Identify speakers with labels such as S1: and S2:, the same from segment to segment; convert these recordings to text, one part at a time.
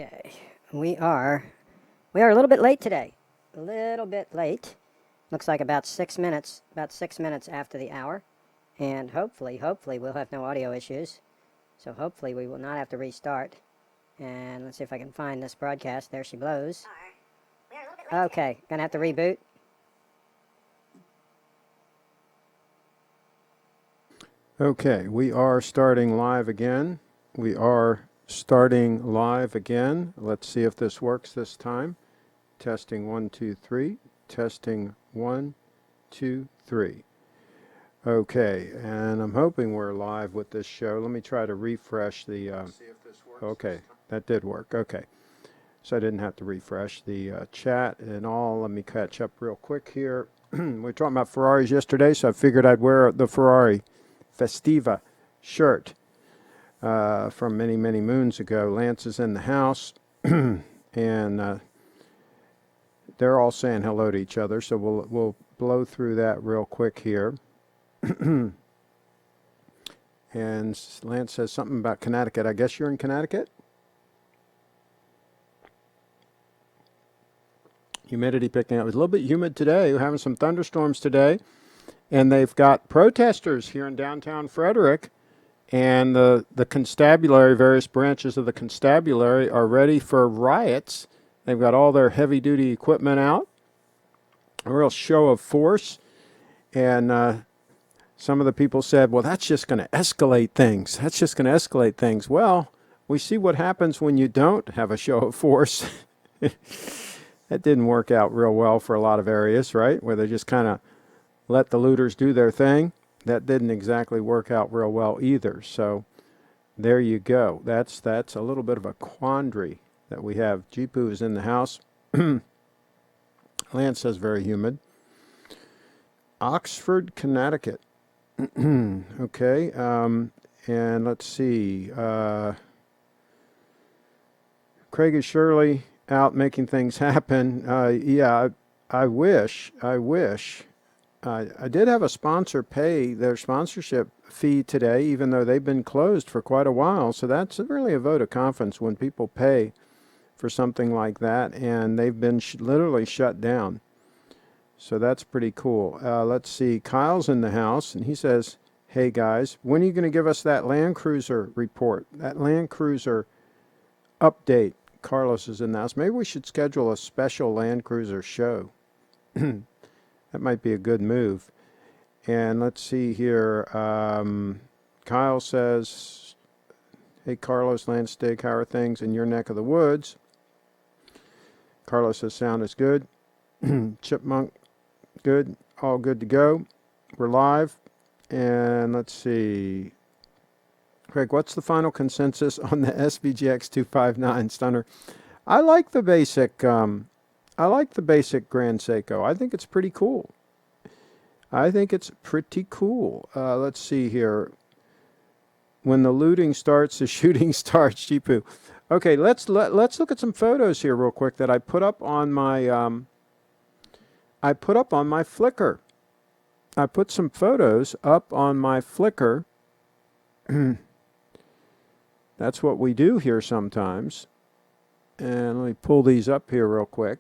S1: Okay, we are a little bit late today. A little bit late. Looks like about 6 minutes after the hour. And hopefully we'll have no audio issues. So hopefully we will not have to restart. And let's see if I can find this broadcast. There she blows. Okay, gonna have to reboot.
S2: Okay, we are starting live again. Let's see if this works this time. Testing 1, 2, 3. Testing 1, 2, 3. Okay, and I'm hoping we're live with this show. Let me try to refresh the. See if this works. Okay, that did work. Okay, so I didn't have to refresh the chat and all. Let me catch up real quick here. We were talking about Ferraris yesterday, so I figured I'd wear the Ferrari Festiva shirt from many moons ago. Lance is in the house, and they're all saying hello to each other. So we'll blow through that real quick here. And Lance says something about Connecticut. I guess you're in Connecticut. Humidity picking up. It's a little bit humid today. We're having some thunderstorms today. And they've got protesters here in downtown Frederick, and the constabulary, various branches of the constabulary are ready for riots. They've got all their heavy-duty equipment out, a real show of force, and some of the people said, well, that's just going to escalate things. Well, we see what happens when you don't have a show of force. That didn't work out real well for a lot of areas, right, where they just kind of let the looters do their thing. That didn't exactly work out real well either. So there you go. That's a little bit of a quandary that we have. Jeepu is in the house. Lance says very humid. Oxford, Connecticut. Okay. And let's see. Craig is surely out making things happen. Yeah, I wish. I did have a sponsor pay their sponsorship fee today, even though they've been closed for quite a while. So that's really a vote of confidence when people pay for something like that, and they've been literally shut down. So that's pretty cool. Let's see. Kyle's in the house, and he says, hey, guys, when are you going to give us that Land Cruiser report, that Land Cruiser update? Carlos is in the house. Maybe we should schedule a special Land Cruiser show. That might be a good move. And let's see here. Kyle says, hey, Carlos, Lance Stig, how are things in your neck of the woods? Carlos says, sound is good. Chipmunk, good. All good to go. We're live. And let's see. Craig, what's the final consensus on the SVGX 259 Stunner? I like the basic Grand Seiko. I think it's pretty cool. Let's see here. When the looting starts, the shooting starts. Jeepu. Okay, let's look at some photos here real quick that I put up on my Flickr. I put some photos up on my Flickr. That's what we do here sometimes. And let me pull these up here real quick.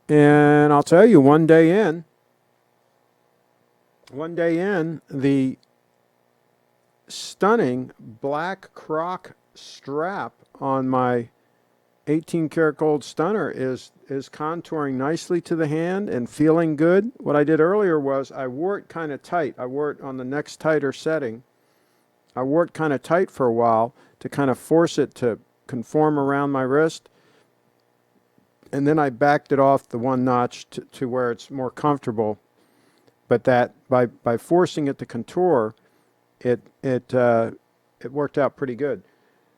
S2: And I'll tell you, one day in, the stunning black croc strap on my 18-karat gold stunner is contouring nicely to the hand and feeling good. What I did earlier was I wore it kind of tight. I wore it on the next tighter setting. I wore it kind of tight for a while to kind of force it to conform around my wrist. And then I backed it off the one notch to where it's more comfortable. But that by forcing it to contour, it worked out pretty good.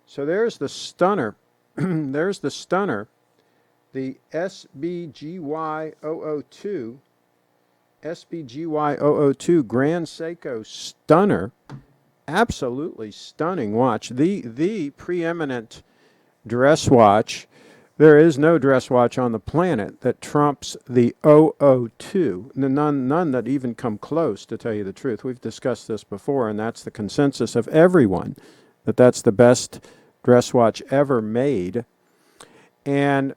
S2: So there's the stunner. There's the stunner, the SBGY002 Grand Seiko Stunner. Absolutely stunning watch. The preeminent dress watch. There is no dress watch on the planet that trumps the 002. None that even come close, to tell you the truth. We've discussed this before, and that's the consensus of everyone. that that's the best dress watch ever made. And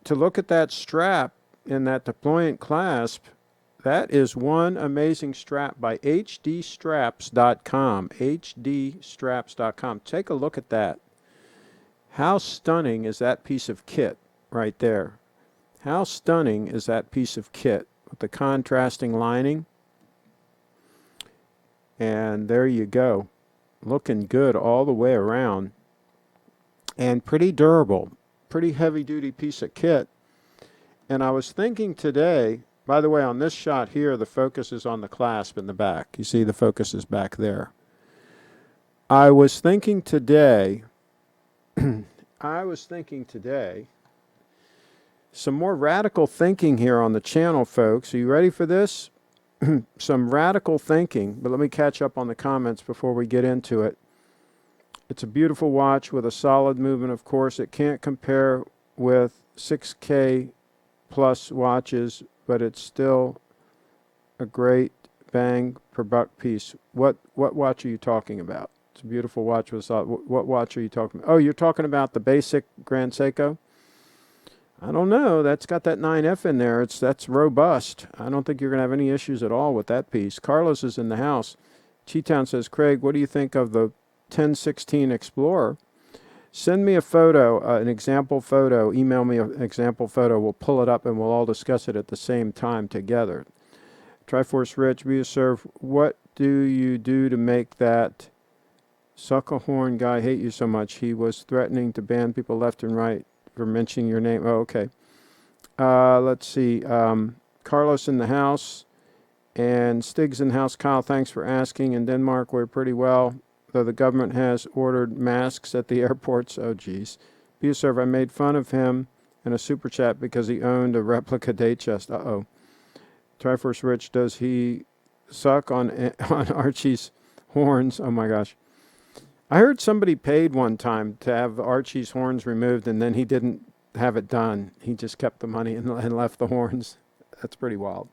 S2: to look at that strap in that deployant clasp, that is one amazing strap by hdstraps.com. hdstraps.com. Take a look at that. How stunning is that piece of kit right there? How stunning is that piece of kit with the contrasting lining? And there you go. Looking good all the way around. And pretty durable. Pretty heavy-duty piece of kit. And I was thinking today, by the way, on this shot here, the focus is on the clasp in the back. You see the focus is back there. I was thinking today, some more radical thinking here on the channel, folks. Are you ready for this? Some radical thinking, but let me catch up on the comments before we get into it. It's a beautiful watch with a solid movement, of course. It can't compare with 6K plus watches, but it's still a great bang per buck piece. What watch are you talking about? It's a beautiful watch with a solid. What watch are you talking about? Oh, you're talking about the basic Grand Seiko? I don't know. That's got that 9F in there. That's robust. I don't think you're going to have any issues at all with that piece. Carlos is in the house. Cheetown says, Craig, what do you think of the 1016 Explorer? Send me a photo, an example photo. Email me an example photo. We'll pull it up and we'll all discuss it at the same time together. Triforce Rich, be a serve. What do you do to make that suckahorn guy hate you so much? He was threatening to ban people left and right for mentioning your name. Oh, okay. Let's see. Carlos in the house and Stig's in the house. Kyle, thanks for asking. In Denmark, we're pretty well, though the government has ordered masks at the airports. Oh, geez. Be a serve. I made fun of him in a super chat because he owned a replica day chest. Uh-oh. Triforce Rich, does he suck on Archie's horns? Oh, my gosh. I heard somebody paid one time to have Archie's horns removed, and then he didn't have it done. He just kept the money and left the horns. That's pretty wild.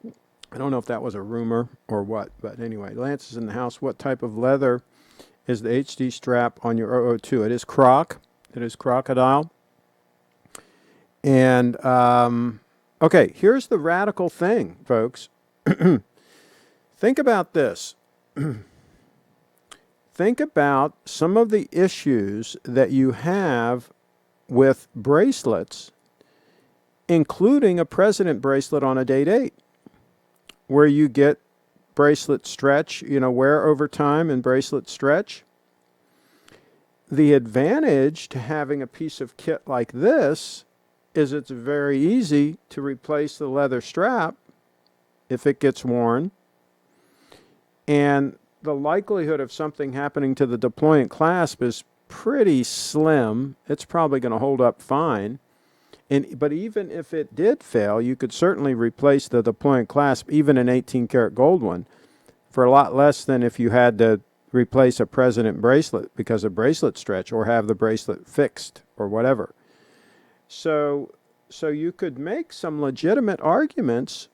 S2: I don't know if that was a rumor or what, but anyway, Lance is in the house. What type of leather is the HD strap on your 002? It is croc. It is crocodile. And, okay, here's the radical thing, folks. Think about this. Think about some of the issues that you have with bracelets, including a president bracelet on a date 8, where you get bracelet stretch, wear over time and bracelet stretch. The advantage to having a piece of kit like this is it's very easy to replace the leather strap if it gets worn. And the likelihood of something happening to the deployant clasp is pretty slim. It's probably going to hold up fine. But even if it did fail, you could certainly replace the deployant clasp, even an 18-karat gold one, for a lot less than if you had to replace a president bracelet because of bracelet stretch or have the bracelet fixed or whatever. So you could make some legitimate arguments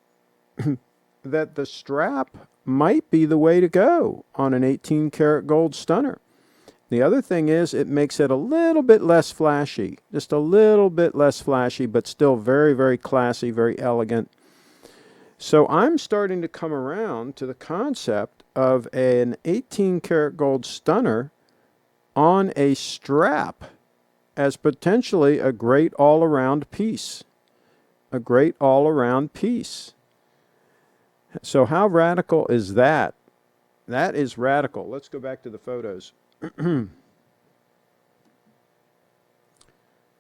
S2: that the strap might be the way to go on an 18-karat gold stunner. The other thing is it makes it a little bit less flashy, just a little bit less flashy, but still very, very classy, very elegant. So I'm starting to come around to the concept of an 18-karat gold stunner on a strap as potentially a great all-around piece. A great all-around piece. So how radical is that? That is radical. Let's go back to the photos.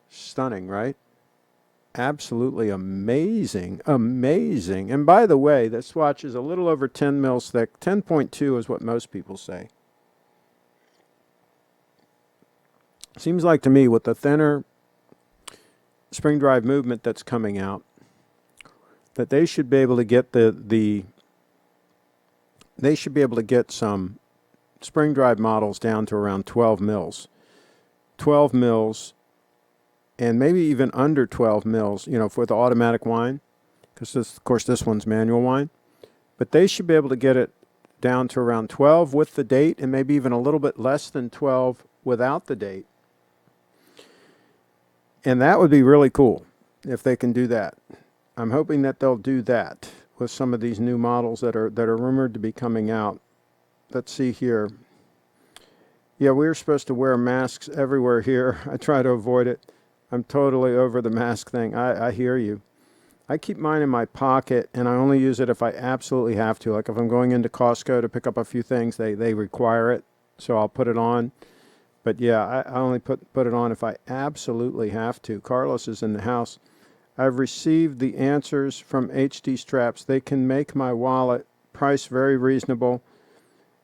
S2: Stunning, right? Absolutely amazing. Amazing. And by the way, this watch is a little over 10 mils thick. 10.2 is what most people say. Seems like to me with the thinner spring drive movement that's coming out, that they should be able to get they should be able to get some spring drive models down to around 12 mils. 12 mils and maybe even under 12 mils, for the automatic wind, because of course this one's manual wind. But they should be able to get it down to around 12 with the date, and maybe even a little bit less than 12 without the date. And that would be really cool if they can do that. I'm hoping that they'll do that with some of these new models that are rumored to be coming out. Let's see here. Yeah, we're supposed to wear masks everywhere here. I try to avoid it. I'm totally over the mask thing. I hear you. I keep mine in my pocket, and I only use it if I absolutely have to. Like if I'm going into Costco to pick up a few things, they require it, so I'll put it on. But yeah, I only put it on if I absolutely have to. Carlos is in the house. I've received the answers from HD Straps. They can make my wallet. Price very reasonable,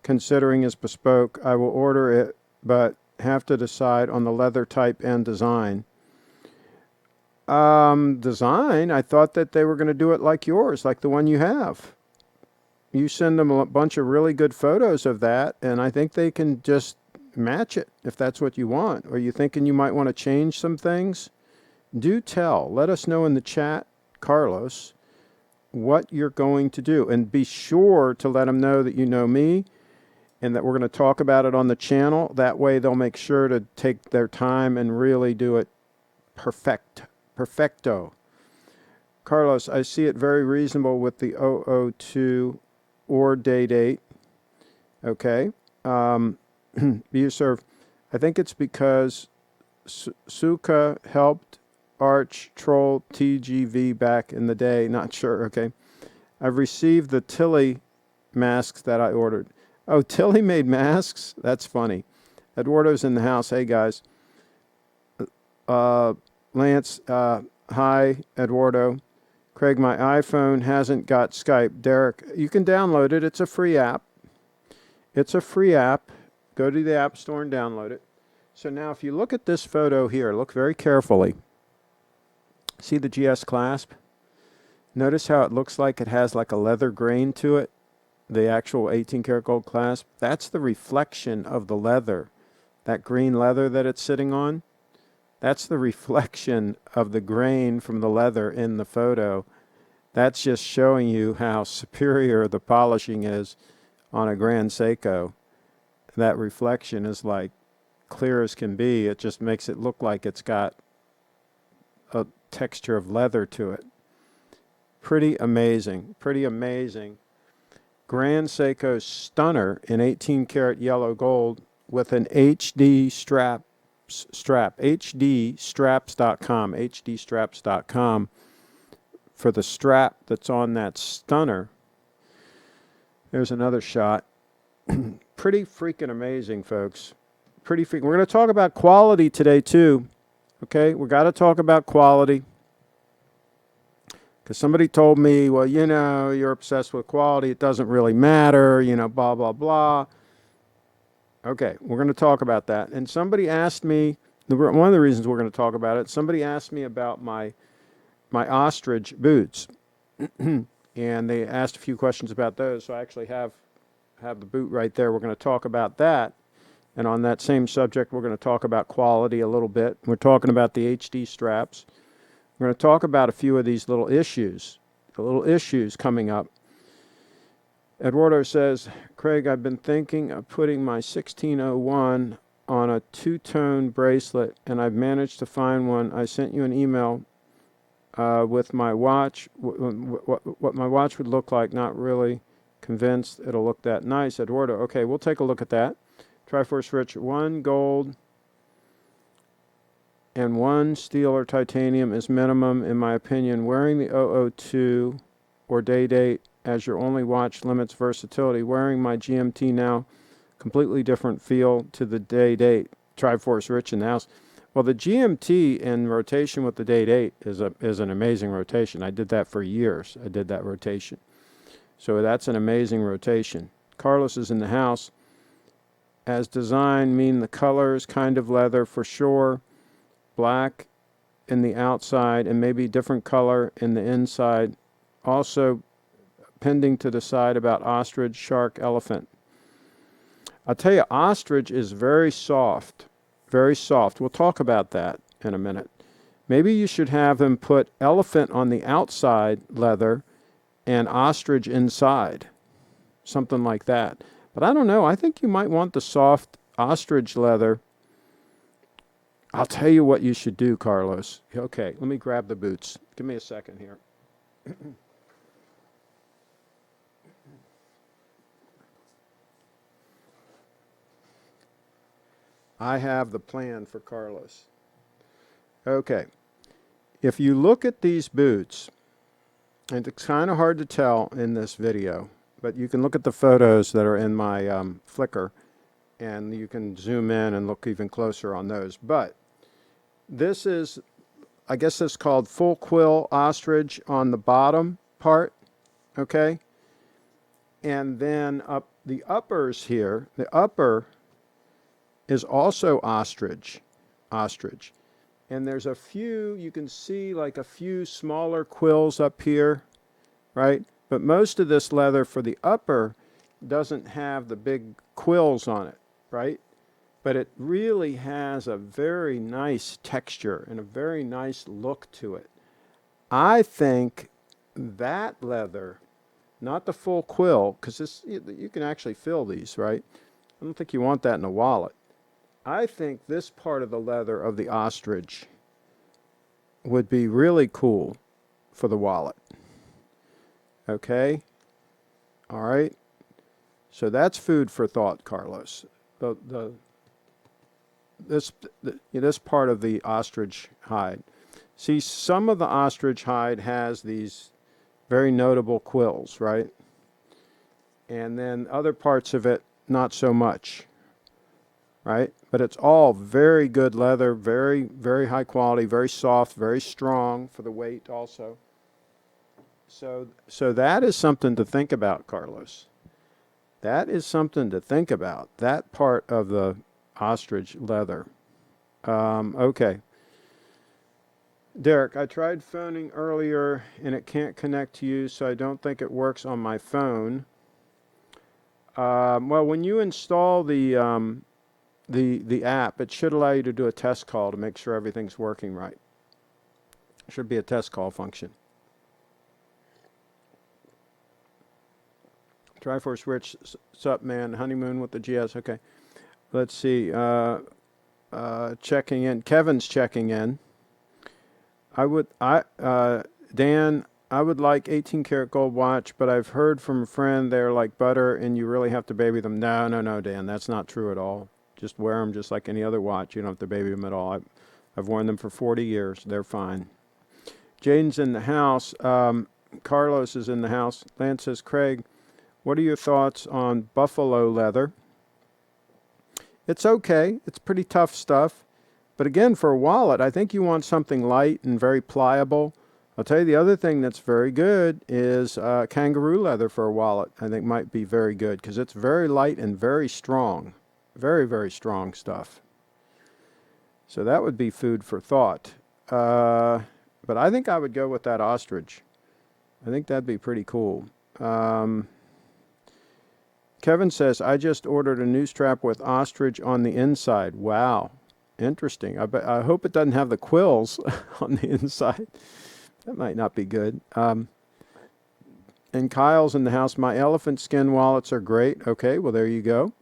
S2: considering it's bespoke. I will order it, but have to decide on the leather type and design. Design, I thought that they were going to do it like yours, like the one you have. You send them a bunch of really good photos of that, and I think they can just match it if that's what you want. Are you thinking you might want to change some things? Do tell. Let us know in the chat, Carlos, what you're going to do. And be sure to let them know that you know me and that we're going to talk about it on the channel. That way they'll make sure to take their time and really do it perfecto. Carlos, I see it very reasonable with the 002 or day date. Okay. You serve. I think it's because Suka helped Arch troll TGV back in the day. Not sure. Okay. I've received the Tilly masks that I ordered. Oh, Tilly made masks? That's funny. Eduardo's in the house. Hey, guys. Lance, hi, Eduardo. Craig, my iPhone hasn't got Skype. Derek, you can download it. It's a free app. It's a free app. Go to the App Store and download it. So now if you look at this photo here, look very carefully. See the GS clasp? Notice how it looks like it has like a leather grain to it, the actual 18 karat gold clasp. That's the reflection of the leather, that green leather that it's sitting on. That's the reflection of the grain from the leather in the photo. That's just showing you how superior the polishing is on a Grand Seiko. That reflection is like clear as can be. It just makes it look like it's got a texture of leather to it. Pretty amazing. Pretty amazing. Grand Seiko Stunner in 18 karat yellow gold with an HD strap. HDstraps.com. HDstraps.com for the strap that's on that Stunner. There's another shot. Pretty freaking amazing, folks. Pretty freaking. We're going to talk about quality today, too. Okay? We got to talk about quality. Because somebody told me, well, you know, you're obsessed with quality. It doesn't really matter, you know, blah, blah, blah. Okay, we're going to talk about that. And somebody asked me, one of the reasons we're going to talk about it, somebody asked me about my ostrich boots. And they asked a few questions about those. So I actually have the boot right there. We're going to talk about that. And on that same subject, we're going to talk about quality a little bit. We're talking about the HD straps. We're going to talk about a few of these little issues, the little issues coming up. Eduardo says, Craig, I've been thinking of putting my 1601 on a two-tone bracelet, and I've managed to find one. I sent you an email with my watch, what my watch would look like. Not really convinced it'll look that nice. Eduardo, okay, we'll take a look at that. Triforce Rich, one gold and one steel or titanium is minimum, in my opinion. Wearing the 002 or day date as your only watch limits versatility. Wearing my GMT now, completely different feel to the day date. Triforce Rich in the house. Well, the GMT in rotation with the day date is an amazing rotation. I did that for years. I did that rotation. So that's an amazing rotation. Carlos is in the house. As design, mean the colors, kind of leather for sure. Black in the outside and maybe different color in the inside. Also, pending to decide about ostrich, shark, elephant. I'll tell you, ostrich is very soft. Very soft. We'll talk about that in a minute. Maybe you should have him put elephant on the outside leather and ostrich inside. something like that. But I don't know. I think you might want the soft ostrich leather. I'll tell you what you should do, Carlos. Okay, let me grab the boots. Give me a second here. I have the plan for Carlos. Okay. If you look at these boots, and it's kind of hard to tell in this video, but you can look at the photos that are in my Flickr, and you can zoom in and look even closer on those. But this is, I guess it's called full quill ostrich on the bottom part, okay? And then up the uppers here, the upper is also ostrich. And there's a few, you can see like a few smaller quills up here, right? But most of this leather for the upper doesn't have the big quills on it, right? But it really has a very nice texture and a very nice look to it. I think that leather, not the full quill, because this you can actually fill these, right? I don't think you want that in a wallet. I think this part of the leather of the ostrich would be really cool for the wallet. Okay? All right? So that's food for thought, Carlos. This part of the ostrich hide. See, some of the ostrich hide has these very notable quills, right? And then other parts of it, not so much, right? But it's all very good leather, very, very high quality, very soft, very strong for the weight also. So that is something to think about, Carlos. That is something to think about, that part of the ostrich leather. Okay. Derek, I tried phoning earlier and it can't connect to you, so I don't think it works on my phone. Well, when you install the app, it should allow you to do a test call to make sure everything's working right. Should be a test call function. Triforce Rich, sup man, honeymoon with the GS. Okay, let's see. Checking in. Kevin's checking in. Dan, I would like 18 karat gold watch, but I've heard from a friend they're like butter and you really have to baby them. No, Dan, that's not true at all. Just wear them just like any other watch. You don't have to baby them at all. I've worn them for 40 years. They're fine. Jaden's in the house. Carlos is in the house. Lance says, Craig, what are your thoughts on buffalo leather? It's okay. It's pretty tough stuff. But again, for a wallet, I think you want something light and very pliable. I'll tell you the other thing that's very good is kangaroo leather for a wallet. I think might be very good because it's very light and very strong. Very, very strong stuff. So that would be food for thought. But I think I would go with that ostrich. I think that'd be pretty cool. Kevin says, I just ordered a new strap with ostrich on the inside. Wow. Interesting. I hope it doesn't have the quills on the inside. That might not be good. And Kyle's in the house. My elephant skin wallets are great. Okay, well, there you go.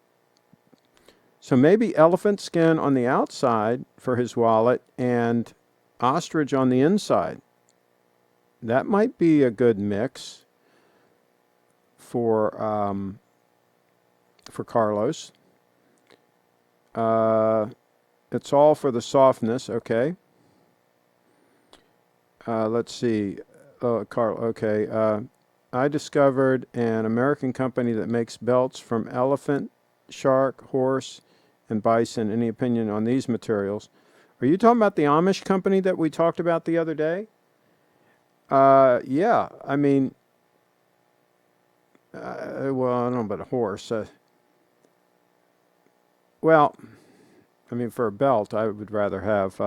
S2: So maybe elephant skin on the outside for his wallet and ostrich on the inside. That might be a good mix for Carlos. It's all for the softness. Okay. Let's see. Carl. Okay. I discovered an American company that makes belts from elephant, shark, horse, and bison. Any opinion on these materials? Are you talking about the Amish company that we talked about the other day? Yeah. I mean, well, I don't know about a horse. Well, I mean, for a belt, I would rather have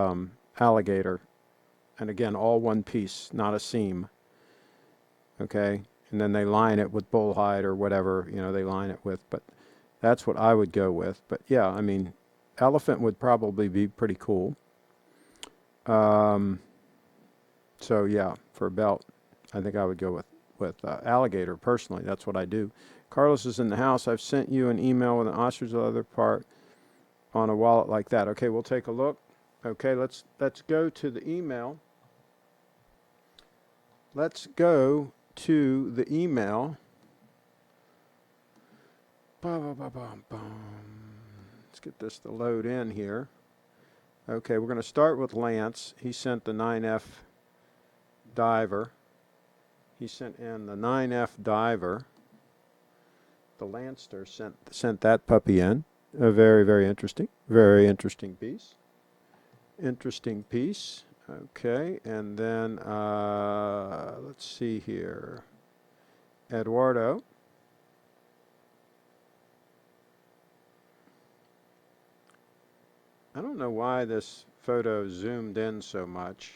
S2: alligator. And again, all one piece, not a seam. Okay? And then they line it with bull hide or whatever, they line it with. But that's what I would go with. But yeah, I mean, elephant would probably be pretty cool. So yeah, for a belt, I think I would go with alligator personally. That's what I do. Carlos is in the house. I've sent you an email with an ostrich leather part on a wallet like that. Okay, we'll take a look. Okay, let's go to the email. Let's go to the email. Let's get this to load in here. Okay, we're going to start with Lance. He sent the 9F diver. He sent in the 9F diver. The Lancer sent that puppy in. A very, very interesting piece. Interesting piece. Okay, and then let's see here. Eduardo. I don't know why this photo zoomed in so much.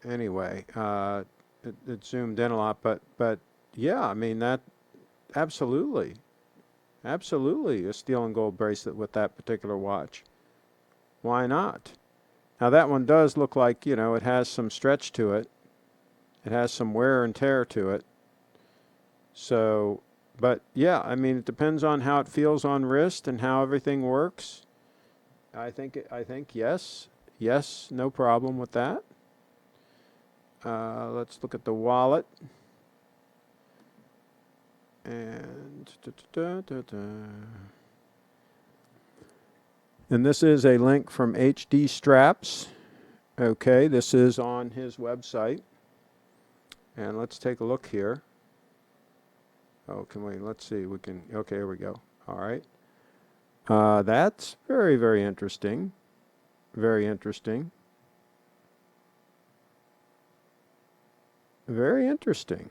S2: Anyway, it zoomed in a lot, but yeah, I mean, that absolutely a steel and gold bracelet with that particular watch. Why not? Now that one does look like, you know, it has some stretch to it. It has some wear and tear to it. So, but yeah, I mean, it depends on how it feels on wrist and how everything works. I think yes, no problem with that. Let's look at the wallet. And and this is a link from HD Straps. Okay, this is on his website. And let's take a look here. Oh, can we? Let's see. We can. Okay, here we go. All right. That's very, very interesting. Very interesting. Very interesting.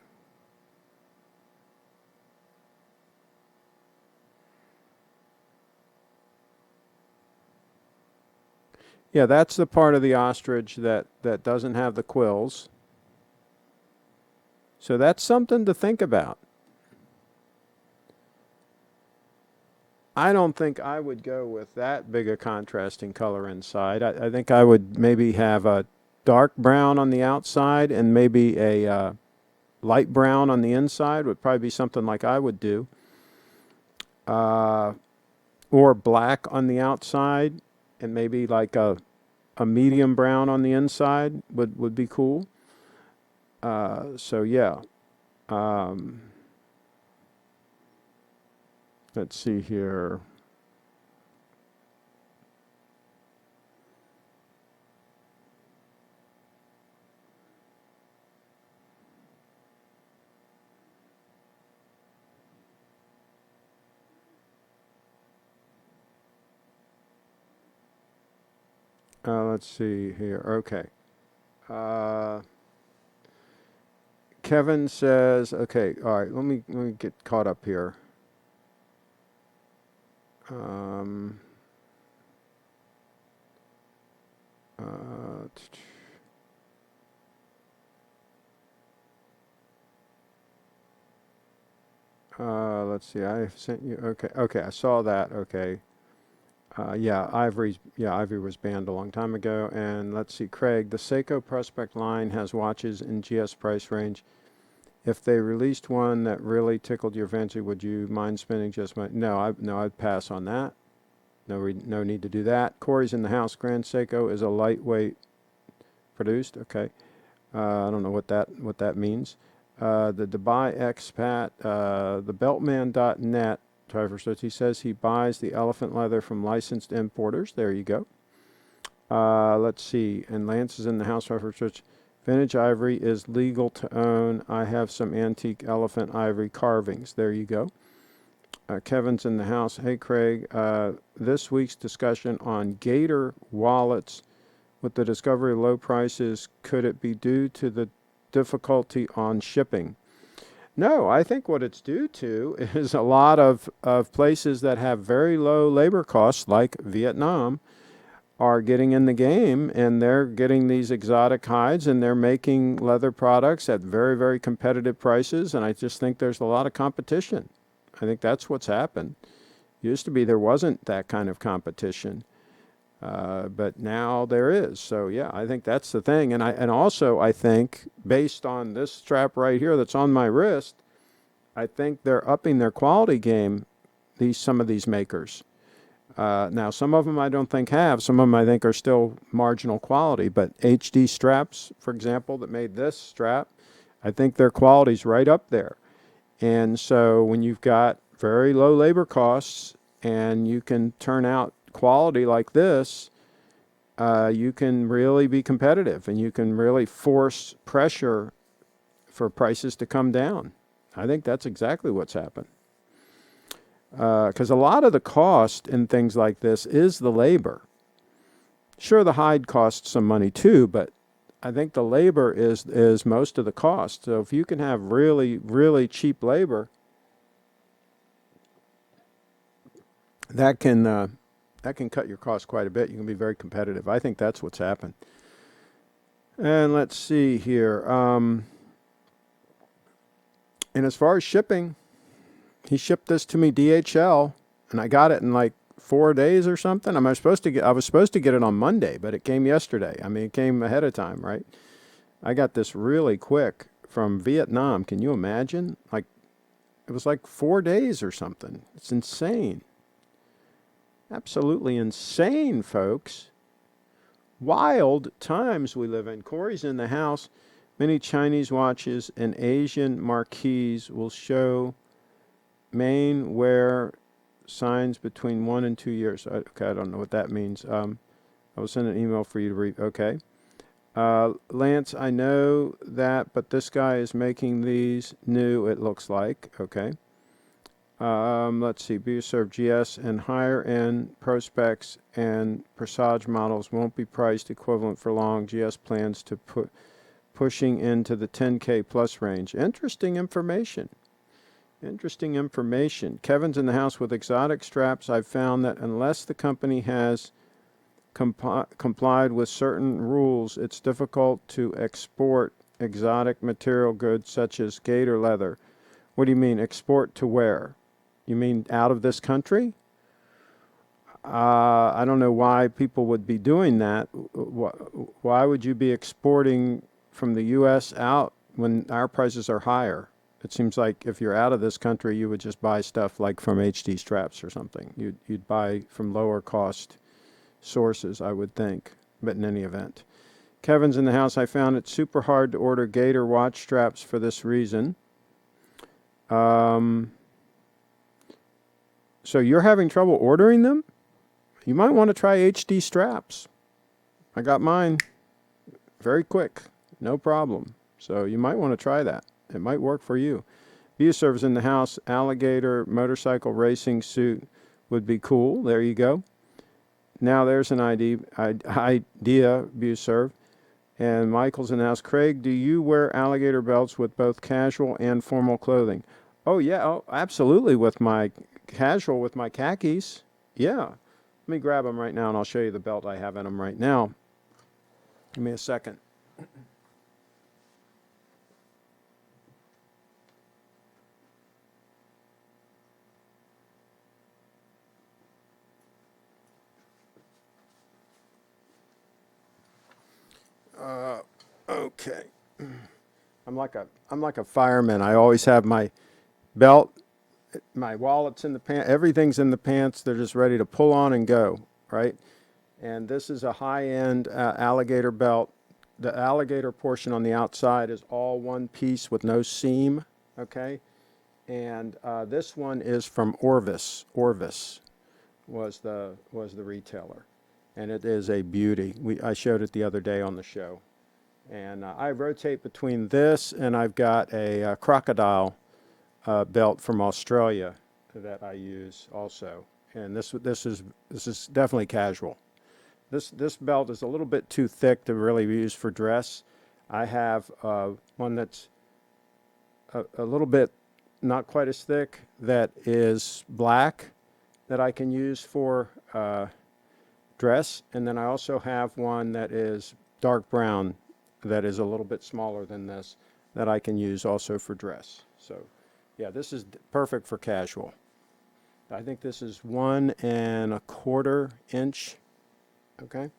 S2: Yeah, that's the part of the ostrich that doesn't have the quills. So that's something to think about. I don't think I would go with that big a contrasting color inside. I think I would maybe have a dark brown on the outside and maybe a light brown on the inside would probably be something like I would do. Or black on the outside and maybe like a medium brown on the inside would be cool. So yeah. Let's see here. Let's see here. Okay. Kevin says, okay, all right, let me get caught up here. Let's see, I sent you, okay, I saw that, okay. Yeah, Ivory was banned a long time ago. And let's see, Craig, the Seiko Prospect line has watches in GS price range. If they released one that really tickled your fancy, would you mind spending just my... No, I'd pass on that. No need to do that. Corey's in the house. Grand Seiko is a lightweight produced. Okay. I don't know what that means. The Dubai expat, the Beltman.net, he says he buys the elephant leather from licensed importers. There you go. Let's see. And Lance is in the house. Vintage ivory is legal to own. I have some antique elephant ivory carvings. There you go. Kevin's in the house. Hey, Craig. This week's discussion on Gator wallets with the discovery of low prices, could it be due to the difficulty on shipping? No, I think what it's due to is a lot of places that have very low labor costs, like Vietnam, are getting in the game, and they're getting these exotic hides, and they're making leather products at very, very competitive prices, and I just think there's a lot of competition. I think that's what's happened. Used to be there wasn't that kind of competition, but now there is. So yeah, I think that's the thing, and also I think based on this strap right here that's on my wrist, I think they're upping their quality game, some of these makers. Now, some of them I don't think have. Some of them I think are still marginal quality. But HD straps, for example, that made this strap, I think their quality's right up there. And so when you've got very low labor costs and you can turn out quality like this, you can really be competitive and you can really force pressure for prices to come down. I think that's exactly what's happened. Because a lot of the cost in things like this is the labor. Sure, the hide costs some money too, but I think the labor is most of the cost. So if you can have really, really cheap labor, that can cut your costs quite a bit. You can be very competitive. I think that's what's happened. And let's see here. And as far as shipping, he shipped this to me DHL, and I got it in like 4 days or something. I was supposed to get it on Monday, but it came yesterday. I mean, it came ahead of time, right? I got this really quick from Vietnam. Can you imagine? Like, it was like 4 days or something. It's insane. Absolutely insane, folks. Wild times we live in. Corey's in the house. Many Chinese watches and Asian marquees will show Maine wear signs between 1 and 2 years. Okay, I don't know what that means. I will send an email for you to read. Okay. Lance, I know that, but this guy is making these new, it looks like. Okay. Let's see. BioServe GS and higher end Prospex and Presage models won't be priced equivalent for long. GS plans to pushing into the 10K plus range. Interesting information. Interesting information. Kevin's in the house with exotic straps. I've found that unless the company has complied with certain rules, it's difficult to export exotic material goods such as gator leather. What do you mean, export to where? You mean out of this country? I don't know why people would be doing that. Why would you be exporting from the U.S. out when our prices are higher? It seems like if you're out of this country, you would just buy stuff like from HD straps or something. You'd buy from lower cost sources, I would think. But in any event, Kevin's in the house. I found it super hard to order Gator watch straps for this reason. So you're having trouble ordering them? You might want to try HD straps. I got mine very quick, no problem. So you might want to try that. It might work for you. BioServe's in the house. Alligator motorcycle racing suit would be cool. There you go. Now there's an idea, BioServe. And Michael's in the house. Craig, do you wear alligator belts with both casual and formal clothing? Oh, yeah. Oh, absolutely. With my casual, with my khakis. Yeah. Let me grab them right now, and I'll show you the belt I have in them right now. Give me a second. Okay. I'm like a fireman. I always have my belt, my wallet's in the pants, everything's in the pants. They're just ready to pull on and go, right? And this is a high-end alligator belt. The alligator portion on the outside is all one piece with no seam, okay? And this one is from Orvis. Orvis was the retailer, and it is a beauty. I showed it the other day on the show. And I rotate between this and I've got a crocodile belt from Australia that I use also. And this is definitely casual. This belt is a little bit too thick to really be used for dress. I have one that's a little bit not quite as thick that is black that I can use for dress. And then I also have one that is dark brown that is a little bit smaller than this that I can use also for dress. So yeah, this is perfect for casual. I think this is 1 1/4 inch. Okay.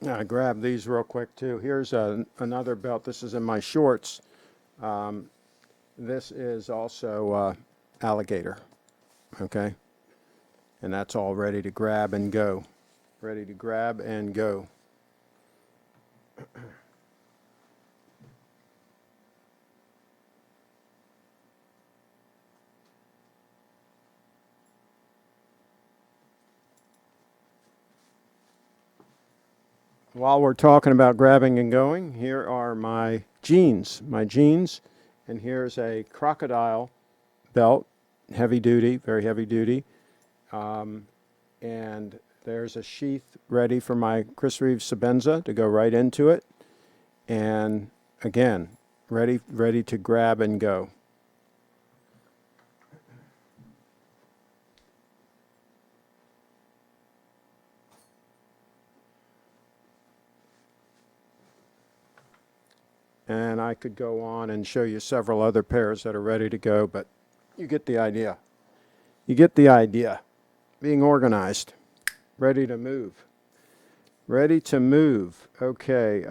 S2: I grabbed these real quick too. Here's another belt. This is in my shorts. This is also alligator. Okay, and that's all ready to grab and go. Ready to grab and go. While we're talking about grabbing and going, here are my jeans. And here's a crocodile belt, heavy duty, very heavy duty. And there's a sheath ready for my Chris Reeves Sabenza to go right into it. And again, ready to grab and go. And I could go on and show you several other pairs that are ready to go, but you get the idea. You get the idea. Being organized, ready to move. Ready to move. Okay.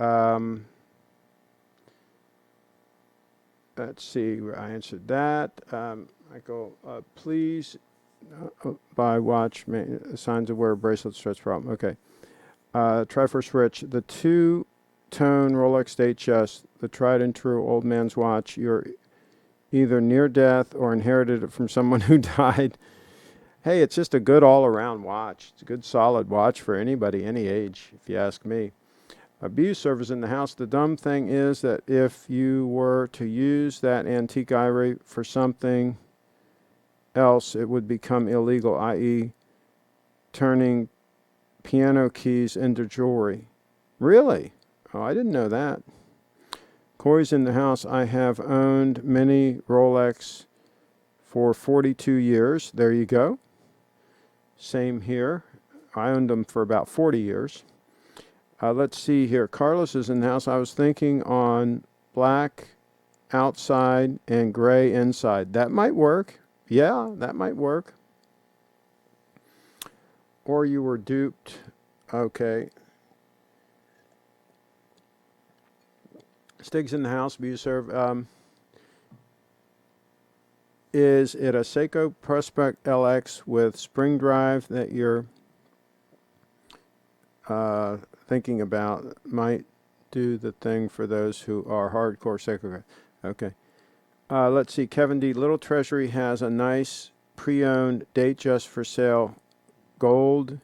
S2: Let's see. I answered that. Michael, please buy watch. Signs of wear bracelet stretch problem. Okay. Try first Rich. The two-tone Rolex Datejust, the tried and true old man's watch. You're either near death or inherited it from someone who died. Hey, it's just a good all-around watch. It's a good, solid watch for anybody, any age, if you ask me. Abuse servers in the house. The dumb thing is that if you were to use that antique ivory for something else, it would become illegal, i.e. turning piano keys into jewelry. Really? Oh, I didn't know that. Corey's in the house. I have owned many Rolex for 42 years. There you go. Same here. I owned them for about 40 years. Let's see here. Carlos is in the house. I was thinking on black outside and gray inside. That might work. Yeah, that might work. Or you were duped. Okay. Stig's in the house. Buserve. Is it a Seiko Prospect LX with spring drive that you're thinking about? Might do the thing for those who are hardcore Seiko. Okay. Let's see. Kevin D. Little Treasury has a nice pre-owned Datejust for sale. Gold,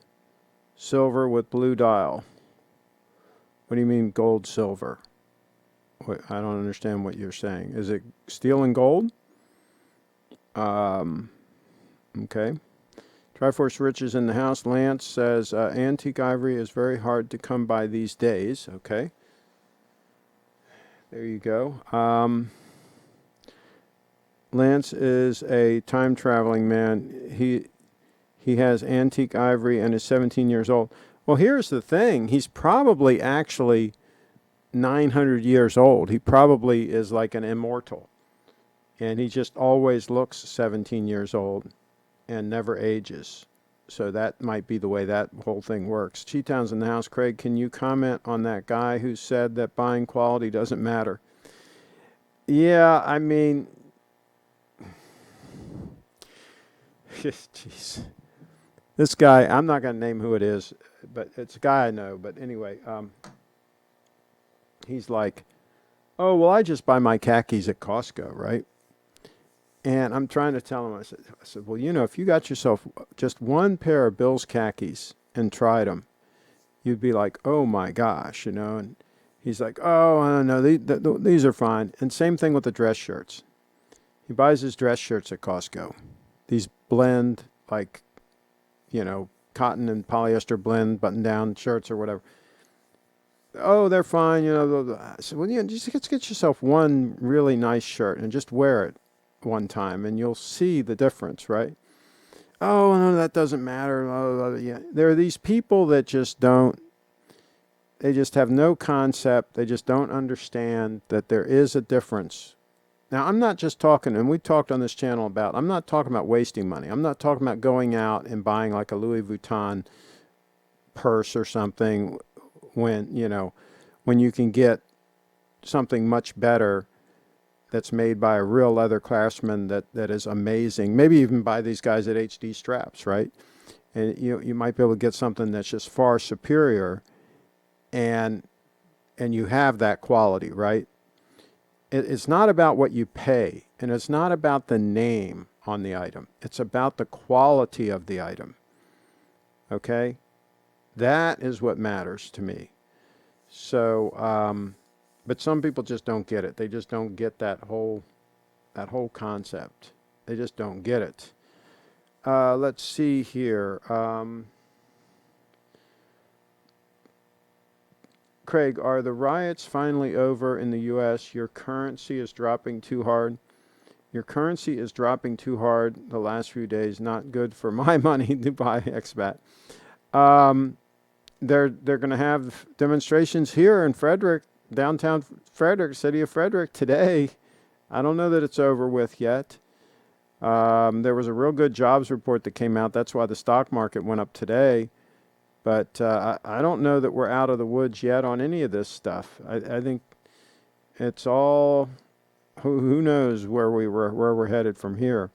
S2: silver with blue dial. What do you mean gold, silver? I don't understand what you're saying. Is it steel and gold? Okay. Triforce Rich is in the house. Lance says antique ivory is very hard to come by these days. Okay. There you go. Lance is a time traveling man. He has antique ivory and is 17 years old. Well, here's the thing. He's probably actually 900 years old. He probably is like an immortal. And he just always looks 17 years old and never ages. So that might be the way that whole thing works. Cheetown's in the house. Craig, can you comment on that guy who said that buying quality doesn't matter? Yeah, I mean, jeez. This guy, I'm not going to name who it is, but it's a guy I know. But anyway, he's like, oh, well, I just buy my khakis at Costco, right? And I'm trying to tell him, I said, well, you know, if you got yourself just one pair of Bill's khakis and tried them, you'd be like, oh my gosh, you know. And he's like, oh, I don't know, these are fine. And same thing with the dress shirts. He buys his dress shirts at Costco. These blend, like, you know, cotton and polyester blend button-down shirts or whatever. Oh, they're fine, you know. I said, well, yeah, just get yourself one really nice shirt and just wear it one time, and you'll see the difference, right? Oh, no, that doesn't matter. Yeah, there are these people that just don't. They just have no concept. They just don't understand that there is a difference. Now, I'm not just talking, and we talked on this channel about. I'm not talking about wasting money. I'm not talking about going out and buying like a Louis Vuitton purse or something when, you know, when you can get something much better that's made by a real leather craftsman that is amazing. Maybe even by these guys at HD Straps, right? And you might be able to get something that's just far superior, and you have that quality, right? It's not about what you pay, and it's not about the name on the item. It's about the quality of the item. Okay? That is what matters to me. So, but some people just don't get it. They just don't get that whole concept. They just don't get it. Let's see here. Craig, are the riots finally over in the U.S.? Your currency is dropping too hard. Your currency is dropping too hard the last few days. Not good for my money to buy expat. They're going to have demonstrations here in Frederick, downtown Frederick, city of Frederick today. I don't know that it's over with yet. There was a real good jobs report that came out. That's why the stock market went up today. But I don't know that we're out of the woods yet on any of this stuff. I think it's all, who knows where we're headed from here.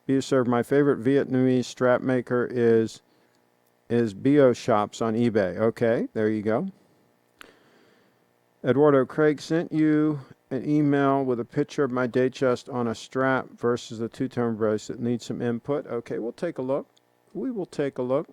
S2: Be served. My favorite Vietnamese strap maker is Bio Shops on eBay. Okay, there you go. Eduardo, Craig sent you an email with a picture of my day chest on a strap versus the two-tone bracelet. Needs some input. Okay, we'll take a look. We will take a look.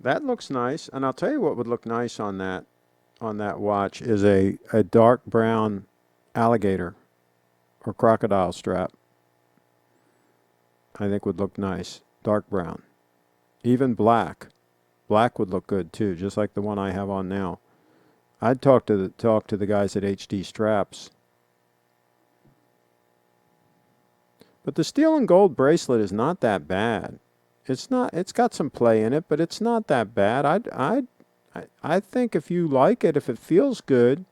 S2: That looks nice, and I'll tell you what would look nice on that watch is a dark brown alligator or crocodile strap. I think would look nice. Dark brown. Even black. Black would look good too, just like the one I have on now. I'd talk to the guys at HD Straps. But the steel and gold bracelet is not that bad. It's not. It's got some play in it, but it's not that bad. I think if you like it, if it feels good,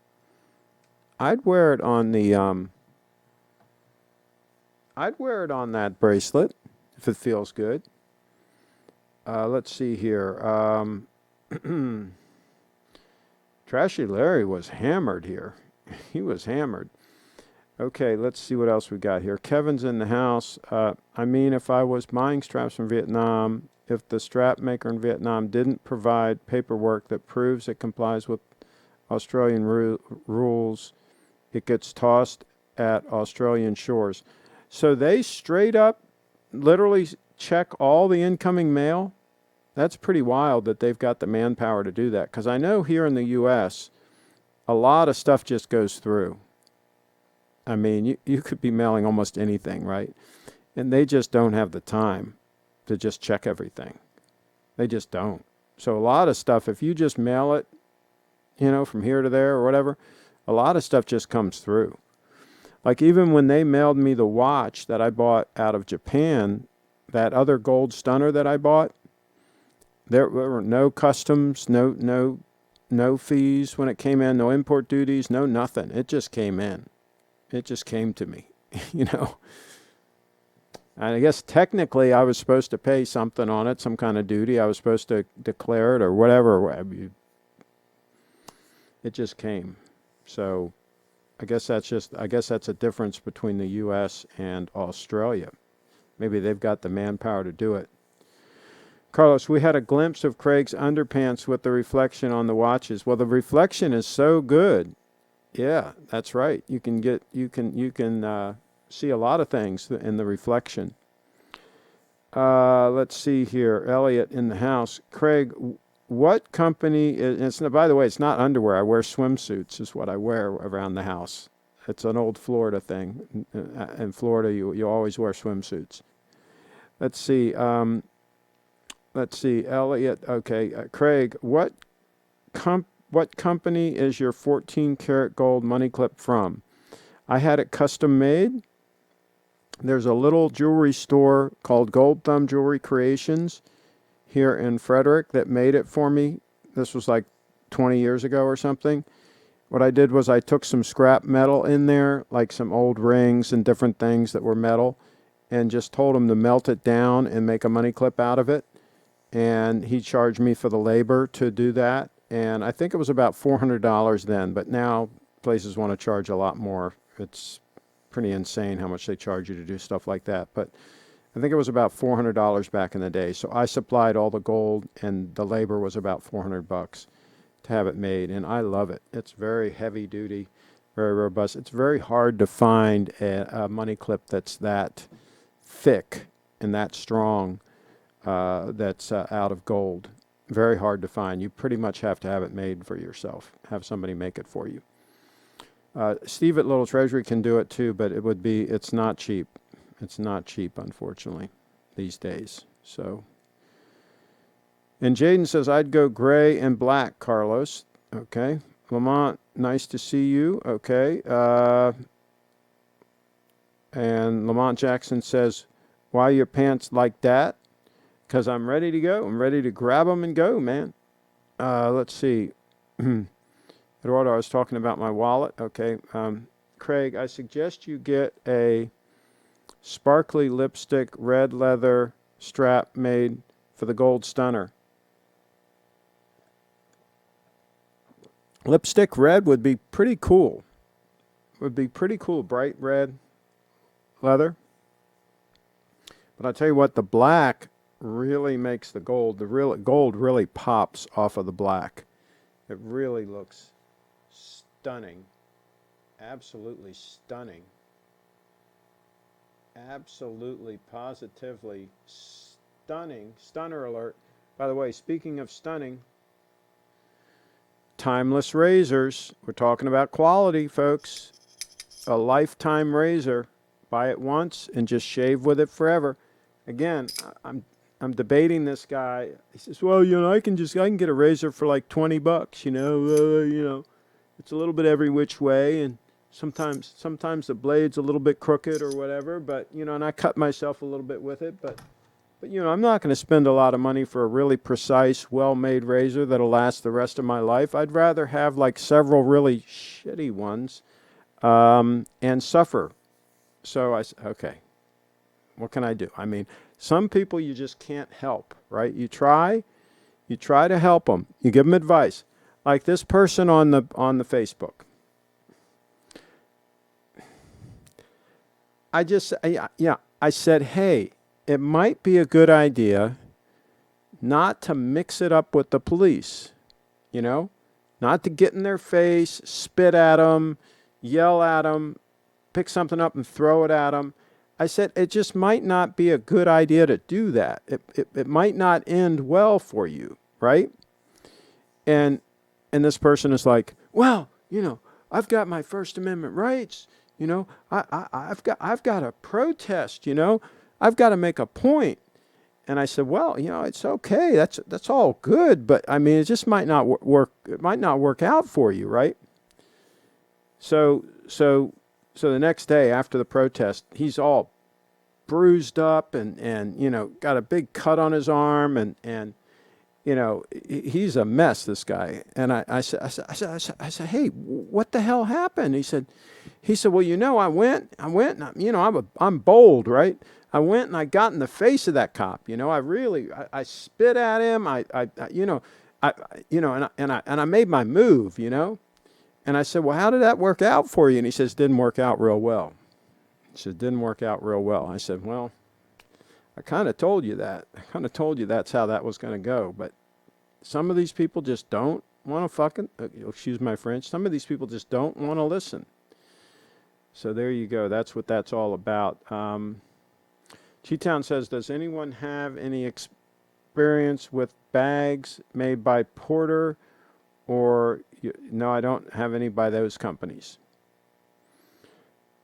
S2: I'd wear it on the I'd wear it on that bracelet if it feels good. Let's see here. Trashy Larry was hammered here. He was hammered. Okay, let's see what else we got here. Kevin's in the house. I mean, if I was buying straps from Vietnam, if the strap maker in Vietnam didn't provide paperwork that proves it complies with Australian rules, it gets tossed at Australian shores. So they straight up literally check all the incoming mail? That's pretty wild that they've got the manpower to do that. Because I know here in the U.S., a lot of stuff just goes through. I mean, you could be mailing almost anything, right? And they just don't have the time to just check everything. They just don't. So a lot of stuff, if you just mail it, you know, from here to there or whatever, a lot of stuff just comes through. Like even when they mailed me the watch that I bought out of Japan, that other gold stunner that I bought, there were no customs, no fees when it came in, no import duties, no nothing. It just came in. It just came to me, you know. And I guess technically I was supposed to pay something on it, some kind of duty. I was supposed to declare it or whatever. It just came. So I guess that's a difference between the U.S. and Australia. Maybe they've got the manpower to do it. Carlos, we had a glimpse of Craig's underpants with the reflection on the watches. Well, the reflection is so good. Yeah, that's right. You can see a lot of things in the reflection. Let's see here. Elliot in the house. Craig, what company is, by the way, it's not underwear. I wear swimsuits is what I wear around the house. It's an old Florida thing. In Florida, you always wear swimsuits. Let's see. Elliot. Okay. Craig, what company is your 14 karat gold money clip from? I had it custom made. There's a little jewelry store called Gold Thumb Jewelry Creations here in Frederick that made it for me. This was like 20 years ago or something. what I did was I took some scrap metal in there, like some old rings and different things that were metal, and just told him to melt it down and make a money clip out of it. And he charged me for the labor to do that. And I think it was about $400 then, but now places want to charge a lot more. It's pretty insane how much they charge you to do stuff like that. But I think it was about $400 back in the day. So I supplied all the gold, and the labor was about $400 to have it made. And I love it. It's very heavy duty, very robust. It's very hard to find a money clip that's that thick and that strong, that's out of gold. Very hard to find. You pretty much have to have it made for yourself. Have somebody make it for you. Steve at Little Treasury can do it too, but it's not cheap. It's not cheap, unfortunately, these days. So, and Jaden says, I'd go gray and black, Carlos. Okay. Lamont, nice to see you. Okay. And Lamont Jackson says, why your pants like that? Because I'm ready to go. I'm ready to grab them and go, man. Let's see. Eduardo, I was talking about my wallet. Okay. Craig, I suggest you get a sparkly lipstick, red leather strap made for the gold stunner. Lipstick red would be pretty cool. Bright red leather. But I'll tell you what, the black really makes the gold. The real gold really pops off of the black. It really looks stunning. Absolutely stunning. Absolutely, positively stunning. Stunner alert. By the way, speaking of stunning, timeless razors. We're talking about quality, folks. A lifetime razor. Buy it once and just shave with it forever. Again, I'm debating this guy. He says, "Well, I can get a razor for like $20. It's a little bit every which way, and sometimes the blade's a little bit crooked or whatever. But and I cut myself a little bit with it. But I'm not going to spend a lot of money for a really precise, well-made razor that'll last the rest of my life. I'd rather have like several really shitty ones, and suffer." So I said, okay, what can I do? I mean, some people you just can't help, right? You try to help them. You give them advice. Like this person on the Facebook. I said, hey, it might be a good idea not to mix it up with the police, not to get in their face, spit at them, yell at them, pick something up and throw it at them. I said, it just might not be a good idea to do that. It might not end well for you, right? And this person is like, well, I've got my First Amendment rights. I've got to protest. I've got to make a point. And I said, well, it's okay. That's all good, but I mean, it just might not work. It might not work out for you, right? So the next day after the protest, he's all bruised up and got a big cut on his arm and he's a mess, this guy. And I said, hey, what the hell happened? He said, well, I went, and, I'm bold, right? I went and I got in the face of that cop. I spit at him. I made my move, And I said, well, how did that work out for you? And he says, didn't work out real well. He said, didn't work out real well. I said, well, I kind of told you that. I kind of told you that's how that was going to go. But some of these people just don't want to excuse my French, some of these people just don't want to listen. So there you go. That's what that's all about. G-Town says, does anyone have any experience with bags made by Porter or... No, I don't have any by those companies.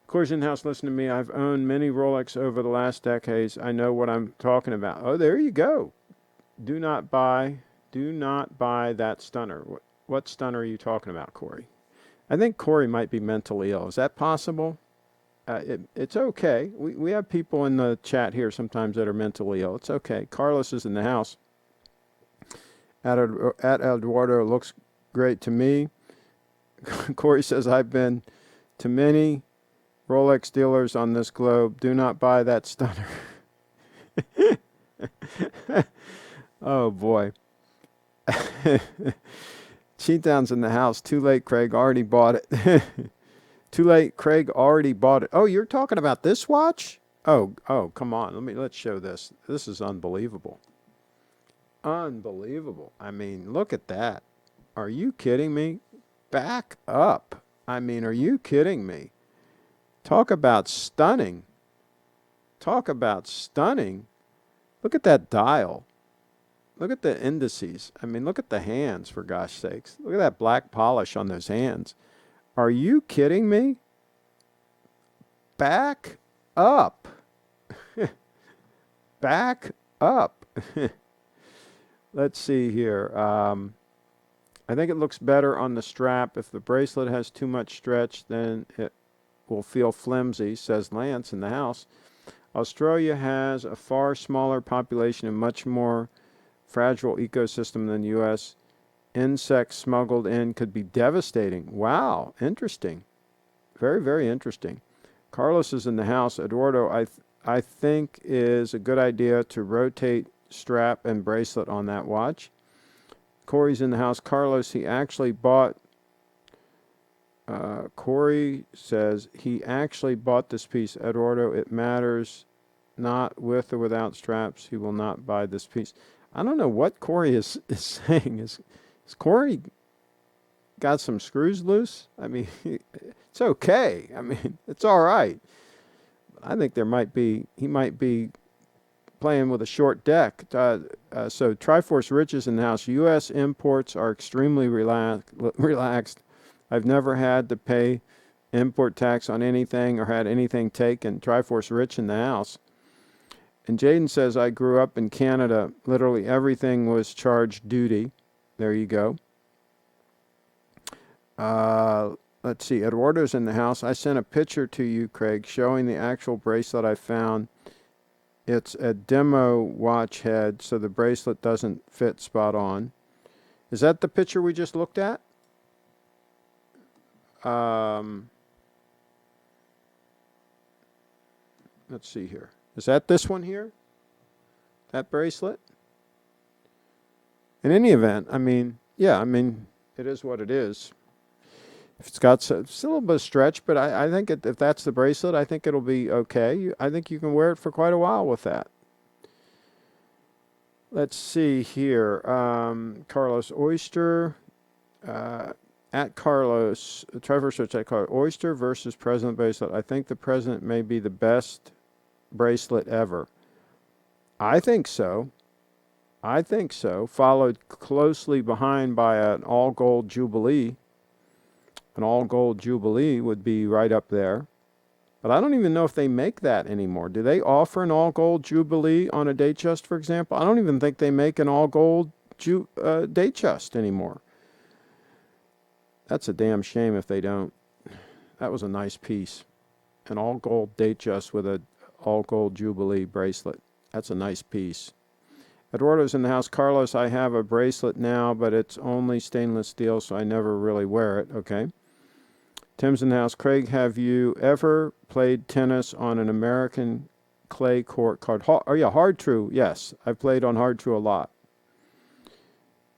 S2: Coercion House, listen to me. I've owned many Rolex over the last decades. I know what I'm talking about. Oh, there you go. Do not buy that stunner. What stunner are you talking about, Corey? I think Corey might be mentally ill. Is that possible? It's okay. We have people in the chat here sometimes that are mentally ill. It's okay. Carlos is in the house. At Eduardo looks great to me. Corey says, I've been to many Rolex dealers on this globe. Do not buy that stunner. Oh, boy. Cheat Down's in the house. Too late, Craig. Already bought it. Too late, Craig. Already bought it. Oh, you're talking about this watch? Oh, come on. Let's show this. This is unbelievable. Unbelievable. I mean, look at that. Are you kidding me? Back up. I mean, are you kidding me? Talk about stunning. Talk about stunning. Look at that dial. Look at the indices. I mean, look at the hands, for gosh sakes. Look at that black polish on those hands. Are you kidding me? Back up. Back up. Let's see here. I think it looks better on the strap. If the bracelet has too much stretch, then it will feel flimsy, says Lance in the house. Australia has a far smaller population and much more fragile ecosystem than the U.S. Insects smuggled in could be devastating. Wow, interesting. Very, very interesting. Carlos is in the house. Eduardo, I think is a good idea to rotate strap and bracelet on that watch. Corey's in the house. Carlos, he actually bought, Corey says he actually bought this piece. Eduardo, it matters not with or without straps. He will not buy this piece. I don't know what Corey is saying. Is Corey got some screws loose? I mean, it's okay. I mean, it's all right. I think he might be playing with a short deck. So Triforce Rich is in the house. U.S. imports are extremely relaxed. I've never had to pay import tax on anything or had anything taken. Triforce Rich in the house. And Jaden says, I grew up in Canada. Literally everything was charged duty. There you go. Let's see. Eduardo's in the house. I sent a picture to you, Craig, showing the actual bracelet I found. It's a demo watch head, so the bracelet doesn't fit spot on. Is that the picture we just looked at? Let's see here. Is that this one here? That bracelet? In any event, I mean, yeah, I mean, it is what it is. If it's got it's a little bit of stretch, but I think if that's the bracelet, I think it'll be okay. I think you can wear it for quite a while with that. Let's see here. Carlos Oyster. At Carlos, Trevor search at Carlos. Oyster versus President bracelet. I think the President may be the best bracelet ever. I think so. Followed closely behind by an all-gold Jubilee. An all-gold Jubilee would be right up there. But I don't even know if they make that anymore. Do they offer an all-gold Jubilee on a Datejust, for example? I don't even think they make an all-gold Datejust anymore. That's a damn shame if they don't. That was a nice piece. An all-gold Datejust with a all-gold Jubilee bracelet. That's a nice piece. Eduardo's in the house. Carlos, I have a bracelet now, but it's only stainless steel, so I never really wear it. Okay. Tim's in the house. Craig, have you ever played tennis on an American clay court called Hard True? Yes, I've played on Hard True a lot.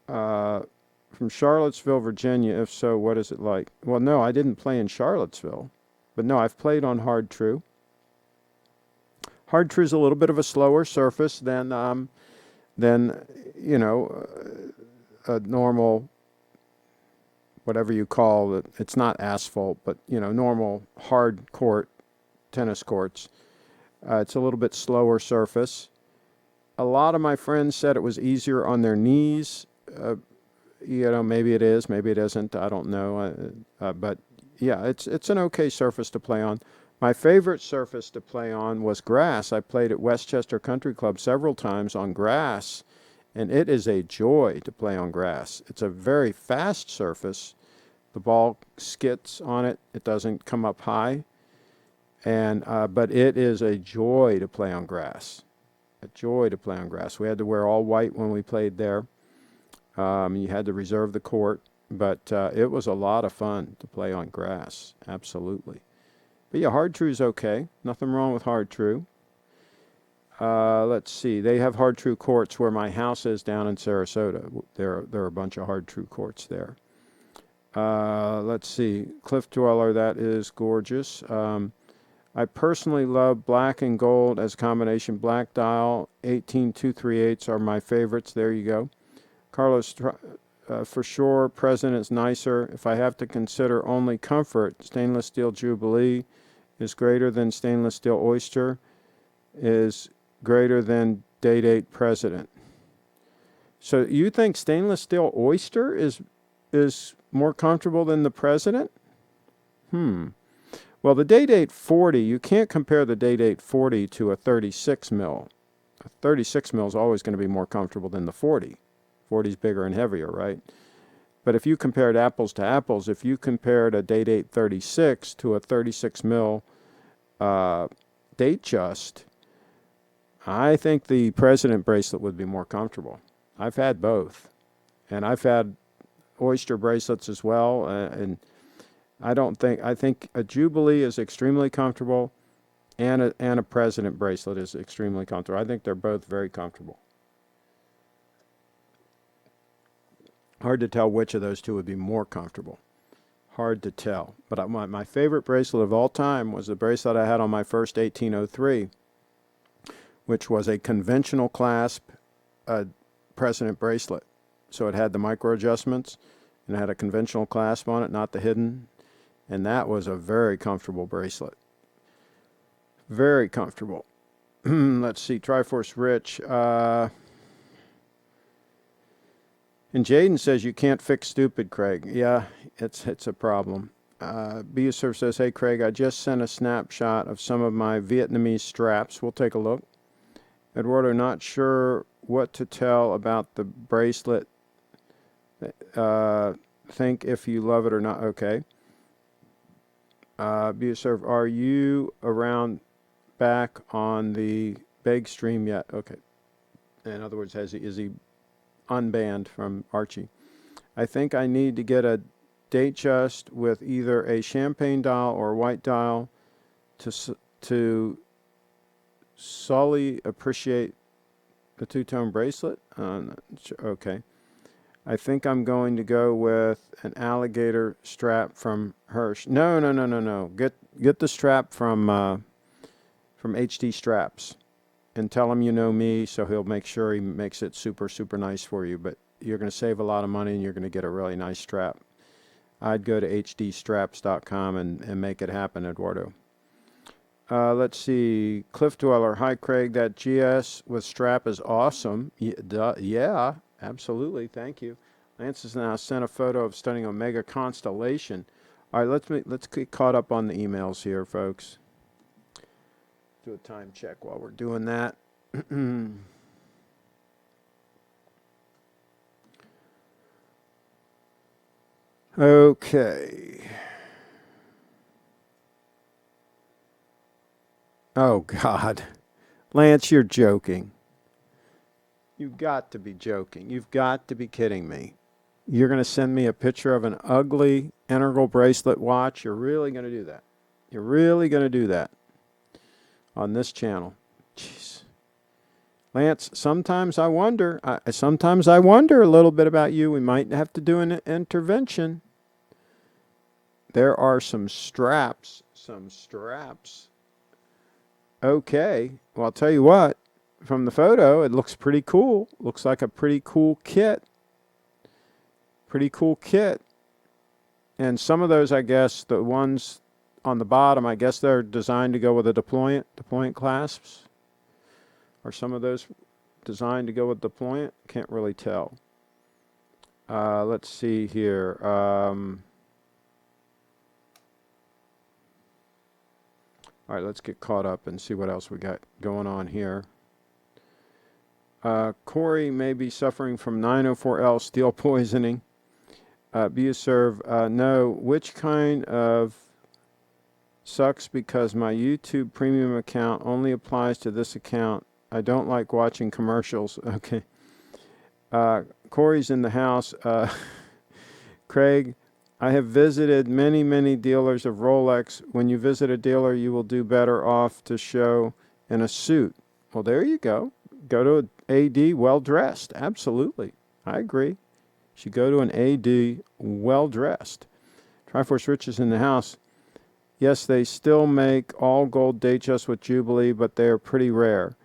S2: From Charlottesville, Virginia. If so, what is it like? Well, no, I didn't play in Charlottesville, but no, I've played on Hard True. Hard True is a little bit of a slower surface than you know, a normal, whatever you call it. It's not asphalt, but you know, normal hard court, tennis courts. It's a little bit slower surface. A lot of my friends said it was easier on their knees. You know, maybe it is, maybe it isn't. I don't know. But yeah, it's an okay surface to play on. My favorite surface to play on was grass. I played at Westchester Country Club several times on grass, and it is a joy to play on grass. It's a very fast surface. The ball skits on it. It doesn't come up high, and but it is a joy to play on grass. A joy to play on grass. We had to wear all white when we played there. You had to reserve the court. But it was a lot of fun to play on grass. Absolutely. But yeah, hard true's okay. Nothing wrong with hard true. Let's see. They have hard true courts where my house is down in Sarasota. There are a bunch of hard true courts there. Let's see. Cliff Dweller, that is gorgeous. I personally love black and gold as a combination. Black dial, 18238s are my favorites. There you go. Carlos, for sure, President is nicer. If I have to consider only comfort, stainless steel Jubilee is greater than stainless steel Oyster, is greater than Day-Date President. So you think stainless steel Oyster is more comfortable than the President? Well, the Day-Date 40, you can't compare the Day-Date 40 to a 36 mil. A 36 mil is always going to be more comfortable than the 40. 40 is bigger and heavier, right? But if you compared apples to apples, if you compared a Day-Date 36 to a 36 mil Datejust, I think the President bracelet would be more comfortable. I've had both. And I've had Oyster bracelets as well, and I think a Jubilee is extremely comfortable, and a President bracelet is extremely comfortable. I think they're both very comfortable. Hard to tell which of those two would be more comfortable. Hard to tell. But my favorite bracelet of all time was the bracelet I had on my first 1803, which was a conventional clasp President bracelet. So it had the micro adjustments, and it had a conventional clasp on it, not the hidden. And that was a very comfortable bracelet. Very comfortable. Let's see, Triforce Rich. And Jaden says you can't fix stupid, Craig. Yeah, it's a problem. Beaser says, hey, Craig, I just sent a snapshot of some of my Vietnamese straps. We'll take a look. Eduardo, not sure what to tell about the bracelet. Think if you love it or not. Okay. Beaser, are you around back on the Beg stream yet? Okay. In other words, is he unbanned from Archie? I think I need to get a Datejust with either a champagne dial or a white dial to solely appreciate the two-tone bracelet. Okay. I think I'm going to go with an alligator strap from Hirsch. No. Get the strap from HD Straps, and tell him you know me, so he'll make sure he makes it super, super nice for you. But you're going to save a lot of money, and you're going to get a really nice strap. I'd go to hdstraps.com and make it happen, Eduardo. Let's see. Cliff Dweller. Hi, Craig. That GS with strap is awesome. Yeah, absolutely. Thank you. Lance has now sent a photo of stunning Omega constellation. All right, let's get caught up on the emails here, folks. Do a time check while we're doing that. Okay. Oh, God. Lance, you're joking. You've got to be joking. You've got to be kidding me. You're going to send me a picture of an ugly integral bracelet watch? You're really going to do that? You're really going to do that on this channel? Jeez. Lance, sometimes I wonder a little bit about you. We might have to do an intervention. There are some straps. Okay. Well, I'll tell you what. From the photo, it looks pretty cool. Looks like a pretty cool kit. And some of those, I guess, the ones on the bottom, I guess they're designed to go with a deployant clasps. Are some of those designed to go with deployant? Can't really tell. Let's see here. All right, let's get caught up and see what else we got going on here. Corey may be suffering from 904L steel poisoning. Buserv, no. Which kind of sucks because my YouTube premium account only applies to this account. I don't like watching commercials. Okay. Corey's in the house. Craig, I have visited many, many dealers of Rolex. When you visit a dealer, you will do better off to show in a suit. Well, there you go. Go to an AD well dressed. Absolutely. I agree. You should go to an AD well dressed. Triforce Riches in the house. Yes, they still make all gold Datejust with Jubilee, but they are pretty rare.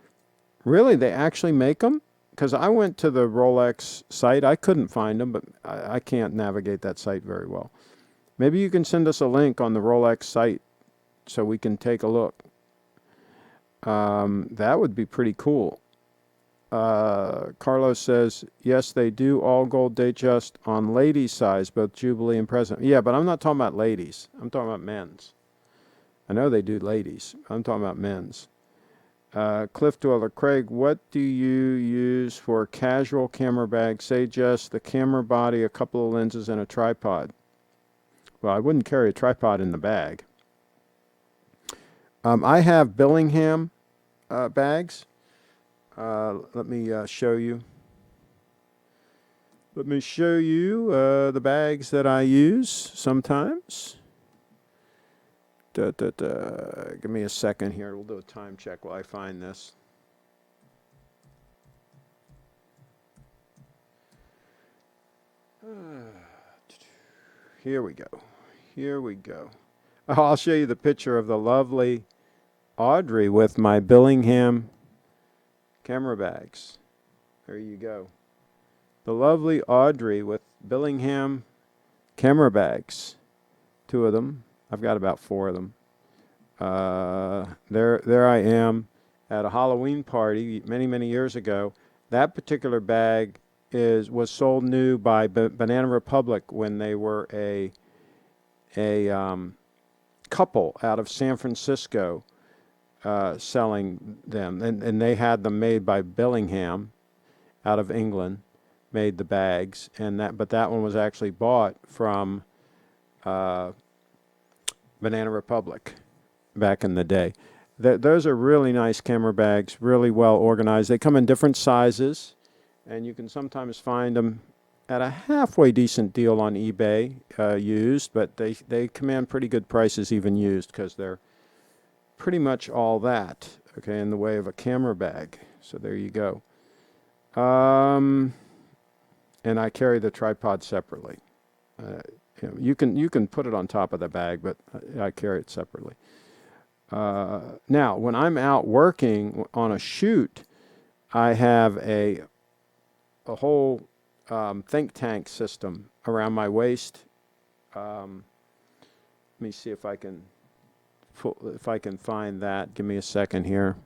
S2: Really? They actually make them? Because I went to the Rolex site. I couldn't find them, but I can't navigate that site very well. Maybe you can send us a link on the Rolex site so we can take a look. That would be pretty cool. Carlos says, yes, they do all gold Datejust on ladies' size, both Jubilee and President. Yeah, but I'm not talking about ladies. I'm talking about men's. I know they do ladies. I'm talking about men's. Cliff Dweller, Craig, what do you use for casual camera bag? Say just the camera body, a couple of lenses, and a tripod. Well, I wouldn't carry a tripod in the bag. I have Billingham bags. Let me show you. Let me show you the bags that I use sometimes. Give me a second here. We'll do a time check while I find this. Here we go. Here we go. Oh, I'll show you the picture of the lovely Audrey with my Billingham camera bags. There you go. The lovely Audrey with Billingham camera bags. 2 of them. I've got about 4 of them. There I am at a Halloween party many, many years ago. That particular bag was sold new by Banana Republic when they were a couple out of San Francisco selling them, and they had them made by Billingham out of England, made the bags, but that one was actually bought from Banana Republic back in the day. Those are really nice camera bags, really well organized. They come in different sizes, and you can sometimes find them at a halfway decent deal on eBay used, but they command pretty good prices even used because they're pretty much all that, okay, in the way of a camera bag. So there you go. And I carry the tripod separately. You can put it on top of the bag, but I carry it separately. Now, when I'm out working on a shoot, I have a whole think tank system around my waist. Let me see if I can find that. Give me a second here.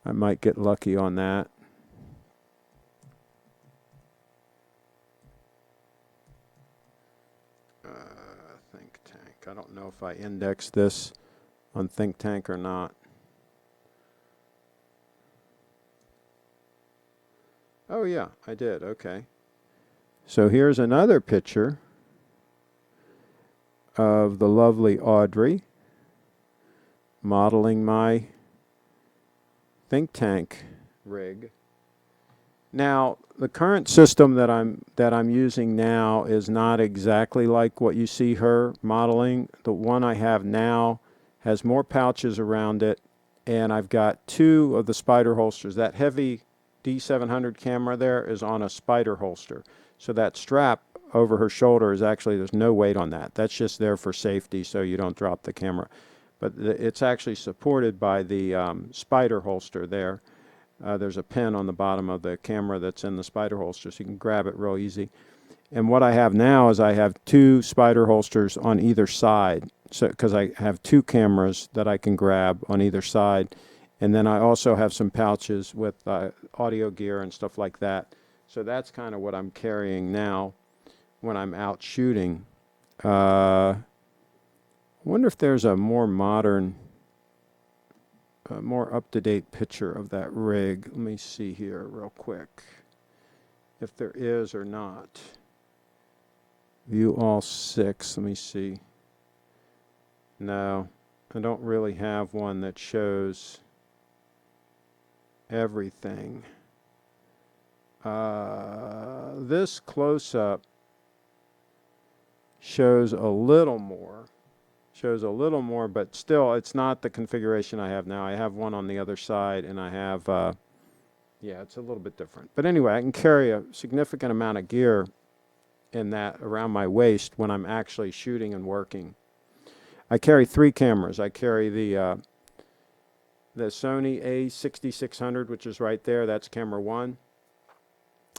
S2: I might get lucky on that. Think tank. I don't know if I indexed this on Think Tank or not. Oh yeah, I did. Okay. So here's another picture of the lovely Audrey modeling my Think Tank rig. Now, the current system that I'm using now is not exactly like what you see her modeling. The one I have now has more pouches around it, and I've got 2 of the spider holsters. That heavy D700 camera there is on a spider holster. So that strap over her shoulder is actually, there's no weight on that. That's just there for safety so you don't drop the camera. But it's actually supported by the spider holster there. There's a pin on the bottom of the camera that's in the spider holster, so you can grab it real easy. And what I have now is I have 2 spider holsters on either side, so because I have 2 cameras that I can grab on either side. And then I also have some pouches with audio gear and stuff like that. So that's kind of what I'm carrying now when I'm out shooting. I wonder if there's a more modern, more up-to-date picture of that rig. Let me see here real quick if there is or not. View all 6. Let me see. No, I don't really have one that shows everything. This close-up shows a little more. But still, it's not the configuration I have now. I have one on the other side, and I have, yeah, it's a little bit different. But anyway, I can carry a significant amount of gear in that around my waist when I'm actually shooting and working. I carry 3 cameras. I carry the Sony A6600, which is right there. That's camera 1.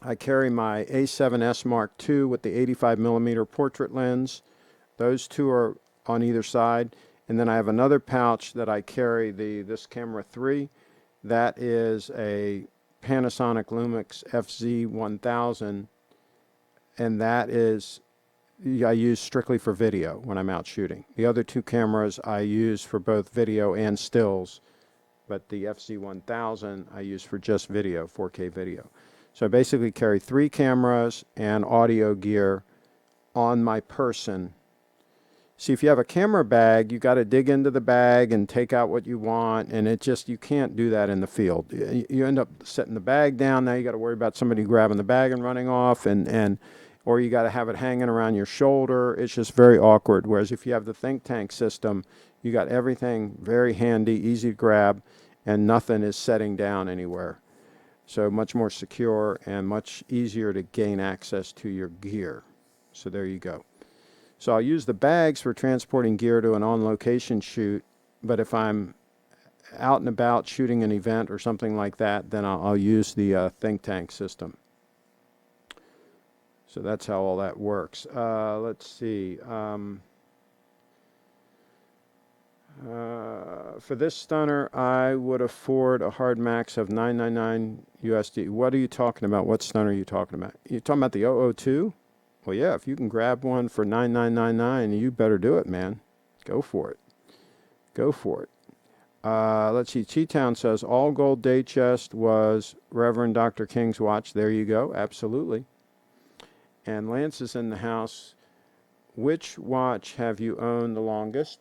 S2: I carry my A7S Mark II with the 85 millimeter portrait lens. Those 2 are on either side. And then I have another pouch that I carry this camera 3. That is a Panasonic Lumix FZ1000, and that is I use strictly for video when I'm out shooting. The other 2 cameras I use for both video and stills, but the FZ1000 I use for just video, 4K video. So I basically carry 3 cameras and audio gear on my person. See, if you have a camera bag, you got to dig into the bag and take out what you want, and you can't do that in the field. You end up setting the bag down. Now you got to worry about somebody grabbing the bag and running off, or you got to have it hanging around your shoulder. It's just very awkward. Whereas if you have the think tank system, you got everything very handy, easy to grab, and nothing is setting down anywhere. So much more secure and much easier to gain access to your gear. So there you go. So I'll use the bags for transporting gear to an on-location shoot, but if I'm out and about shooting an event or something like that, then I'll use the think tank system. So that's how all that works. Let's see. For this stunner, I would afford a hard max of $999 USD. What are you talking about? What stunner are you talking about? You talking about the 002? Well, yeah, if you can grab one for $9,999, you better do it, man. Go for it. Go for it. Let's see. Cheetown says, all gold day chest was Reverend Dr. King's watch. There you go. Absolutely. And Lance is in the house. Which watch have you owned the longest?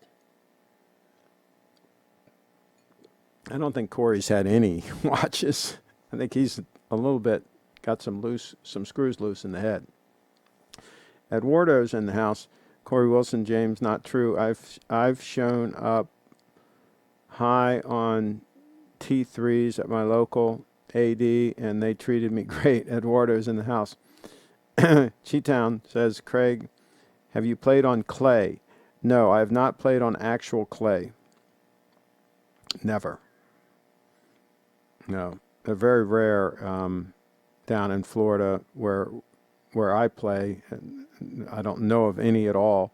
S2: I don't think Corey's had any watches. I think he's a little bit got some screws loose in the head. Eduardo's in the house. Corey Wilson, James, not true. I've shown up high on T3s at my local AD, and they treated me great. Eduardo's in the house. Cheetown says, Craig, have you played on clay? No, I have not played on actual clay. Never. No. They're very rare down in Florida where I play. I don't know of any at all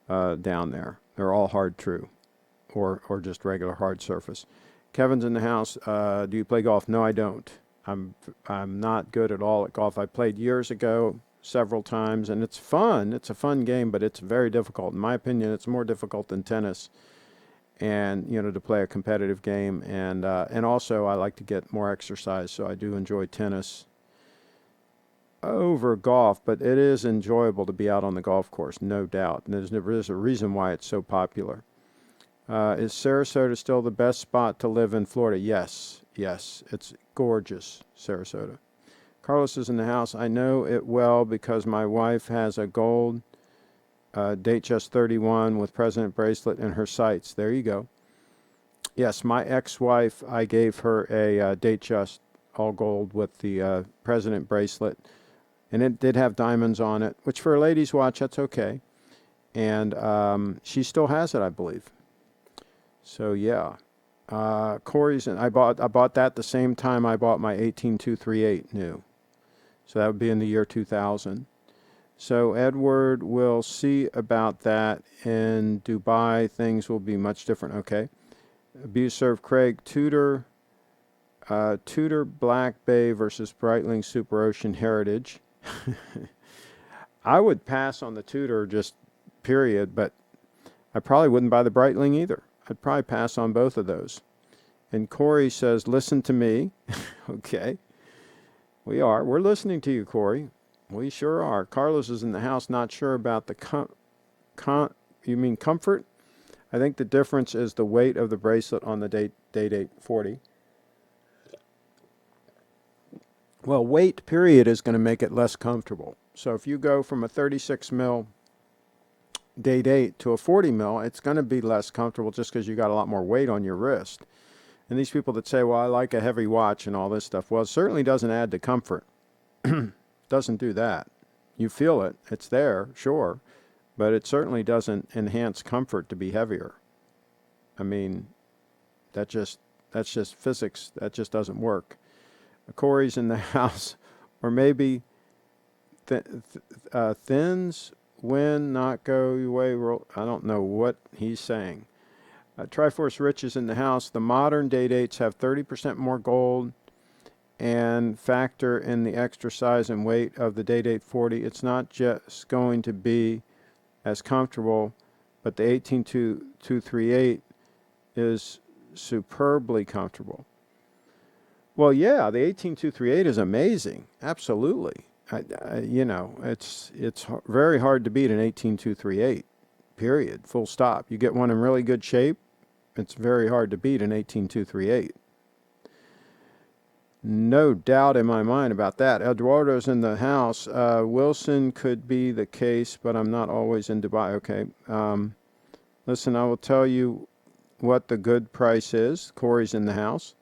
S2: down there. They're all hard true or just regular hard surface. Kevin's in the house. Do you play golf? No, I don't. I'm not good at all at golf. I played years ago several times, and it's fun. It's a fun game, but it's very difficult. In my opinion, it's more difficult than tennis. And, to play a competitive game. And also I like to get more exercise, so I do enjoy tennis over golf, but it is enjoyable to be out on the golf course, no doubt. And there's a reason why it's so popular. Is Sarasota still the best spot to live in Florida? Yes, it's gorgeous, Sarasota. Carlos is in the house. I know it well because my wife has a gold Datejust 31 with President bracelet in her sights. There you go. Yes, my ex-wife, I gave her a Datejust all gold with the President bracelet, and it did have diamonds on it, which for a lady's watch, that's okay. And she still has it, I believe. So yeah, Corey's, and I bought that the same time I bought my 18238 new. So that would be in the year 2000. So Edward will see about that. In Dubai, things will be much different. Okay. Abuse serve Craig. Tudor Black Bay versus Breitling Super Ocean Heritage. I would pass on the Tudor, just period, but I probably wouldn't buy the Breitling either. I'd probably pass on both of those. And Corey says, listen to me. Okay. We're listening to you, Corey. We sure are. Carlos is in the house, not sure about the you mean comfort? I think the difference is the weight of the bracelet on the Date 840. Well, weight, period, is going to make it less comfortable. So if you go from a 36 mil date 8 to a 40 mil, it's going to be less comfortable just because you got a lot more weight on your wrist. And these people that say, well, I like a heavy watch and all this stuff, well, it certainly doesn't add to comfort. Doesn't do that. You feel it. It's there, sure. But it certainly doesn't enhance comfort to be heavier. I mean, that's just physics. That just doesn't work. Corey's in the house, or maybe thins when not go away. I don't know what he's saying. Triforce Rich is in the house. The modern date 8s have 30% more gold, and factor in the extra size and weight of the date 840. It's not just going to be as comfortable, but the 18238 is superbly comfortable. Well, yeah, the 18238 is amazing. Absolutely. It's very hard to beat an 18238. Period. Full stop. You get one in really good shape, it's very hard to beat an 18238. No doubt in my mind about that. Eduardo's in the house. Wilson could be the case, but I'm not always in Dubai. Okay. Listen, I will tell you what the good price is. Corey's in the house.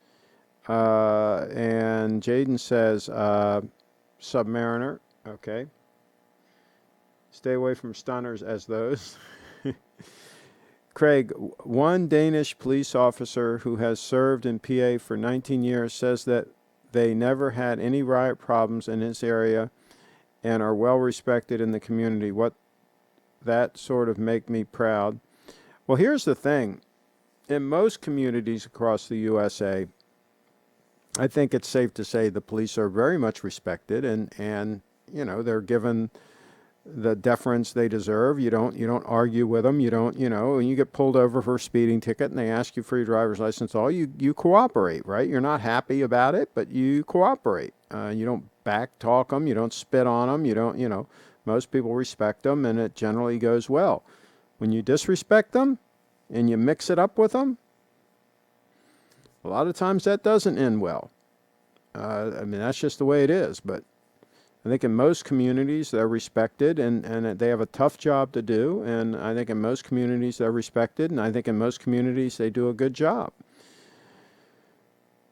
S2: And Jaden says Submariner. Okay. Stay away from stunners as those. Craig, one Danish police officer who has served in PA for 19 years says that they never had any riot problems in his area and are well respected in the community. What that sort of make me proud. Well, here's the thing. In most communities across the USA, I think it's safe to say the police are very much respected and they're given the deference they deserve. You don't argue with them. You don't, when you get pulled over for a speeding ticket and they ask you for your driver's license, you cooperate, right? You're not happy about it, but you cooperate. You don't back talk them. You don't spit on them. You don't, most people respect them and it generally goes well. When you disrespect them and you mix it up with them, a lot of times that doesn't end well. That's just the way it is, but I think in most communities they're respected and they have a tough job to do. And I think in most communities they're respected. And I think in most communities they do a good job.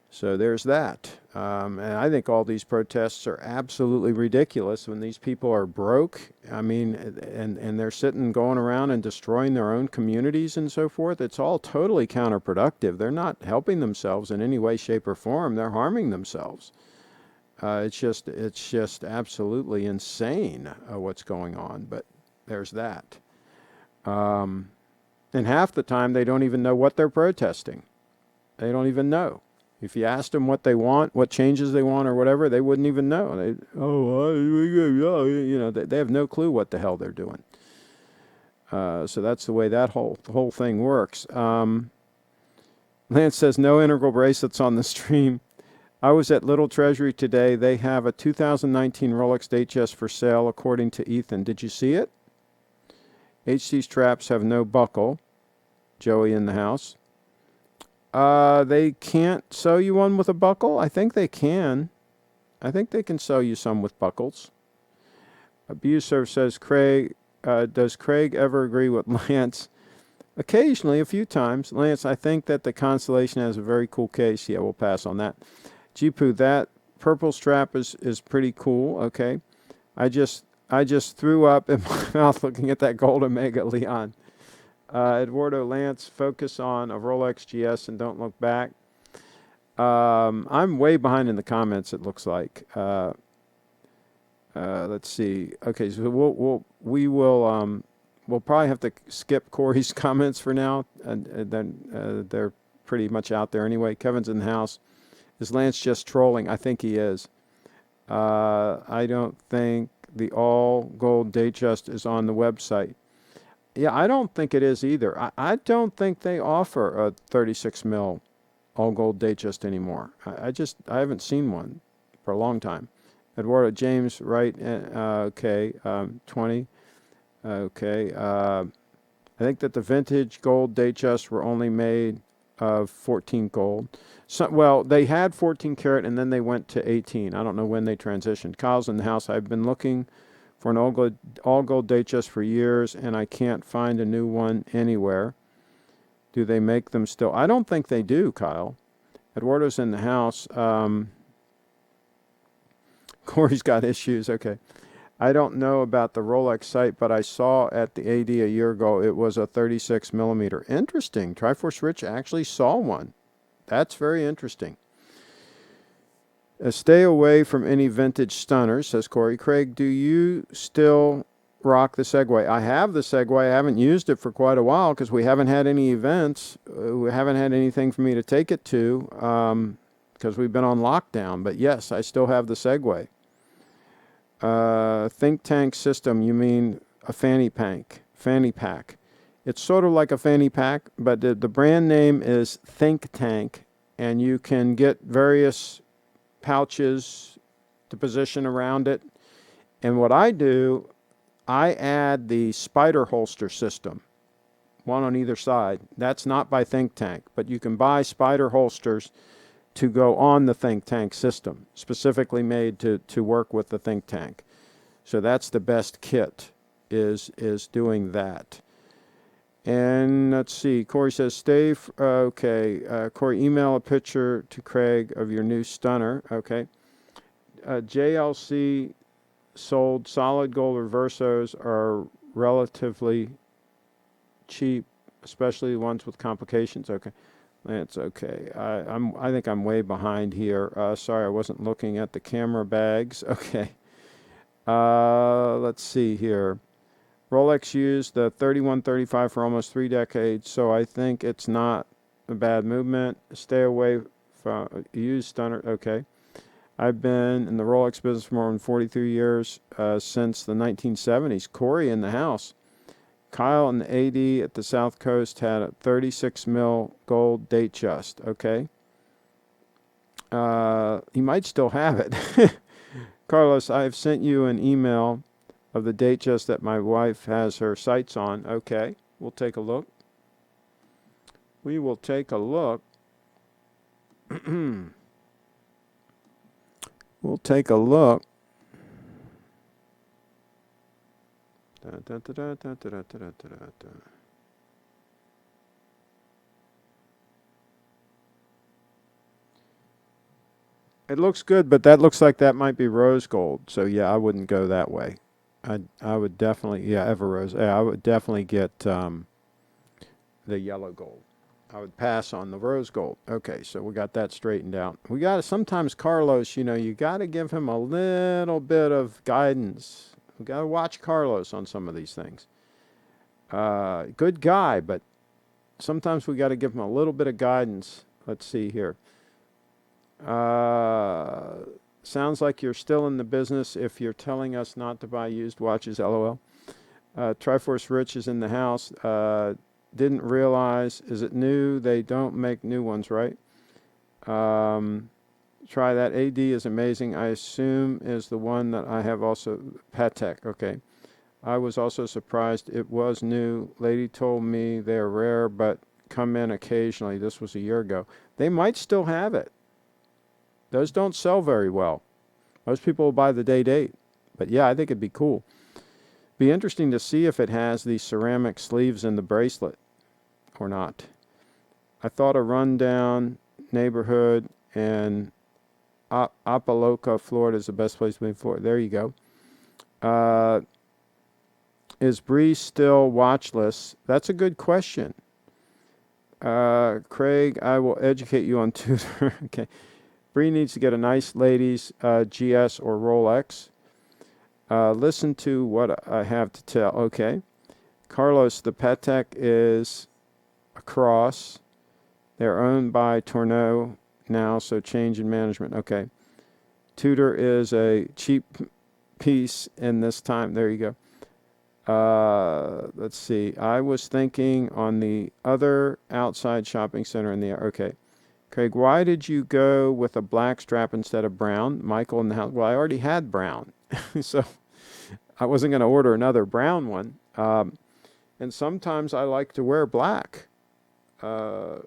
S2: So there's that. And I think all these protests are absolutely ridiculous when these people are broke. And they're sitting going around and destroying their own communities and so forth. It's all totally counterproductive. They're not helping themselves in any way, shape, or form. They're harming themselves. It's just absolutely insane what's going on, but there's that. And half the time they don't even know what they're protesting. They don't even know. If you asked them what they want, what changes they want or whatever, they wouldn't even know. They have no clue what the hell they're doing. So that's the way that whole thing works. Lance says no integral bracelets on the stream. I was at Little Treasury today. They have a 2019 Rolex Datejust for sale, according to Ethan. Did you see it? HC straps have no buckle. Joey in the house. They can't sew you one with a buckle? I think they can. I think they can sew you some with buckles. Abuser says, Craig, does Craig ever agree with Lance? Occasionally, a few times. Lance, I think that the Constellation has a very cool case. Yeah, we'll pass on that. Jipu, that purple strap is pretty cool. Okay, I just threw up in my mouth looking at that gold Omega Leon. Eduardo Lance, focus on a Rolex GS and don't look back. I'm way behind in the comments. It looks like. Let's see. Okay, so we'll probably have to skip Corey's comments for now, and then they're pretty much out there anyway. Kevin's in the house. Is Lance just trolling? I think he is. I don't think the all gold Datejust is on the website. Yeah, I don't think it is either. I don't think they offer a 36 mil all gold Datejust anymore. I haven't seen one for a long time. Eduardo James, right? Okay, 20. Okay. I think that the vintage gold Datejusts were only made of 14 gold. So, well, they had 14 karat and then they went to 18. I don't know when they transitioned. Kyle's in the house. I've been looking for for an all gold Datejust for years, and I can't find a new one anywhere. Do they make them still? I don't think they do, Kyle. Eduardo's in the house. Corey's got issues. Okay. I don't know about the Rolex site, but I saw at the AD a year ago it was a 36 millimeter. Interesting. Triforce Rich actually saw one. That's very interesting. Stay away from any vintage stunners, says Corey. Craig, do you still rock the Segway? I have the Segway. I haven't used it for quite a while because we haven't had any events. We haven't had anything for me to take it to because we've been on lockdown. But yes, I still have the Segway. Think tank system, you mean a fanny pack. It's sort of like a fanny pack, but the brand name is Think Tank, and you can get various pouches to position around it. And what I do, I add the spider holster system, one on either side. That's not by Think Tank, but you can buy spider holsters to go on the Think Tank system, specifically made to work with the Think Tank. So that's the best kit, is doing that. And let's see, Corey says, Corey, email a picture to Craig of your new stunner. Okay. JLC sold solid gold reversos are relatively cheap, especially ones with complications. Okay. That's okay. I think I'm way behind here. Sorry, I wasn't looking at the camera bags. Okay. Let's see here. Rolex used the 3135 for almost 3 decades, so I think it's not a bad movement. Stay away from used stunner. Okay. I've been in the Rolex business for more than 43 years, since the 1970s. Corey in the house. Kyle and the AD at the South Coast had a 36 mil gold Datejust. Okay. He might still have it. Carlos, I've sent you an email of the Datejust that my wife has her sights on. Okay. We'll take a look. We will take a look. We'll take a look. It looks good, but that looks like that might be rose gold. So yeah, I wouldn't go that way. I would definitely, ever rose. Yeah, I would definitely get the yellow gold. I would pass on the rose gold. Okay, so we got that straightened out. We got to, sometimes Carlos, you got to give him a little bit of guidance. We got to watch Carlos on some of these things. Good guy, but sometimes we got to give him a little bit of guidance. Let's see here. Sounds like you're still in the business if you're telling us not to buy used watches, LOL. Triforce Rich is in the house. Didn't realize, is it new? They don't make new ones, right? Try that. AD is amazing. I assume is the one that I have also. Patek, okay. I was also surprised it was new. Lady told me they're rare, but come in occasionally. This was a year ago. They might still have it. Those don't sell very well. Most people will buy the day date. But yeah, I think it'd be cool. Be interesting to see if it has these ceramic sleeves in the bracelet or not. I thought a rundown neighborhood in Apaloca, Florida is the best place to be in Florida. There you go. Is Bree still watchless? That's a good question. Craig, I will educate you on Tudor. Okay. Bree needs to get a nice ladies GS or Rolex. Listen to what I have to tell. Okay. Carlos, the Patek is a cross. They're owned by Tourneau now, so change in management. Okay. Tudor is a cheap piece in this time. There you go. Let's see. I was thinking on the other outside shopping center in the... Okay. Craig, why did you go with a black strap instead of brown? Michael in the house. Well, I already had brown. So I wasn't going to order another brown one. And sometimes I like to wear black. I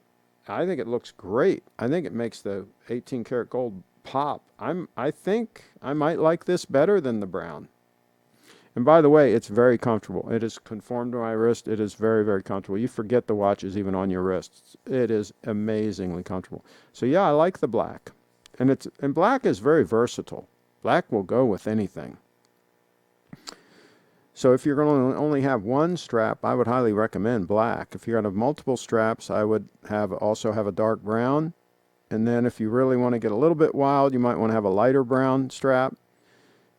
S2: think it looks great. I think it makes the 18 karat gold pop. I think I might like this better than the brown. And by the way, it's very comfortable. It is conformed to my wrist. It is very, very comfortable. You forget the watch is even on your wrists. It is amazingly comfortable. So yeah, I like the black. And black is very versatile. Black will go with anything. So if you're going to only have one strap, I would highly recommend black. If you're going to have multiple straps, I would also have a dark brown. And then if you really want to get a little bit wild, you might want to have a lighter brown strap.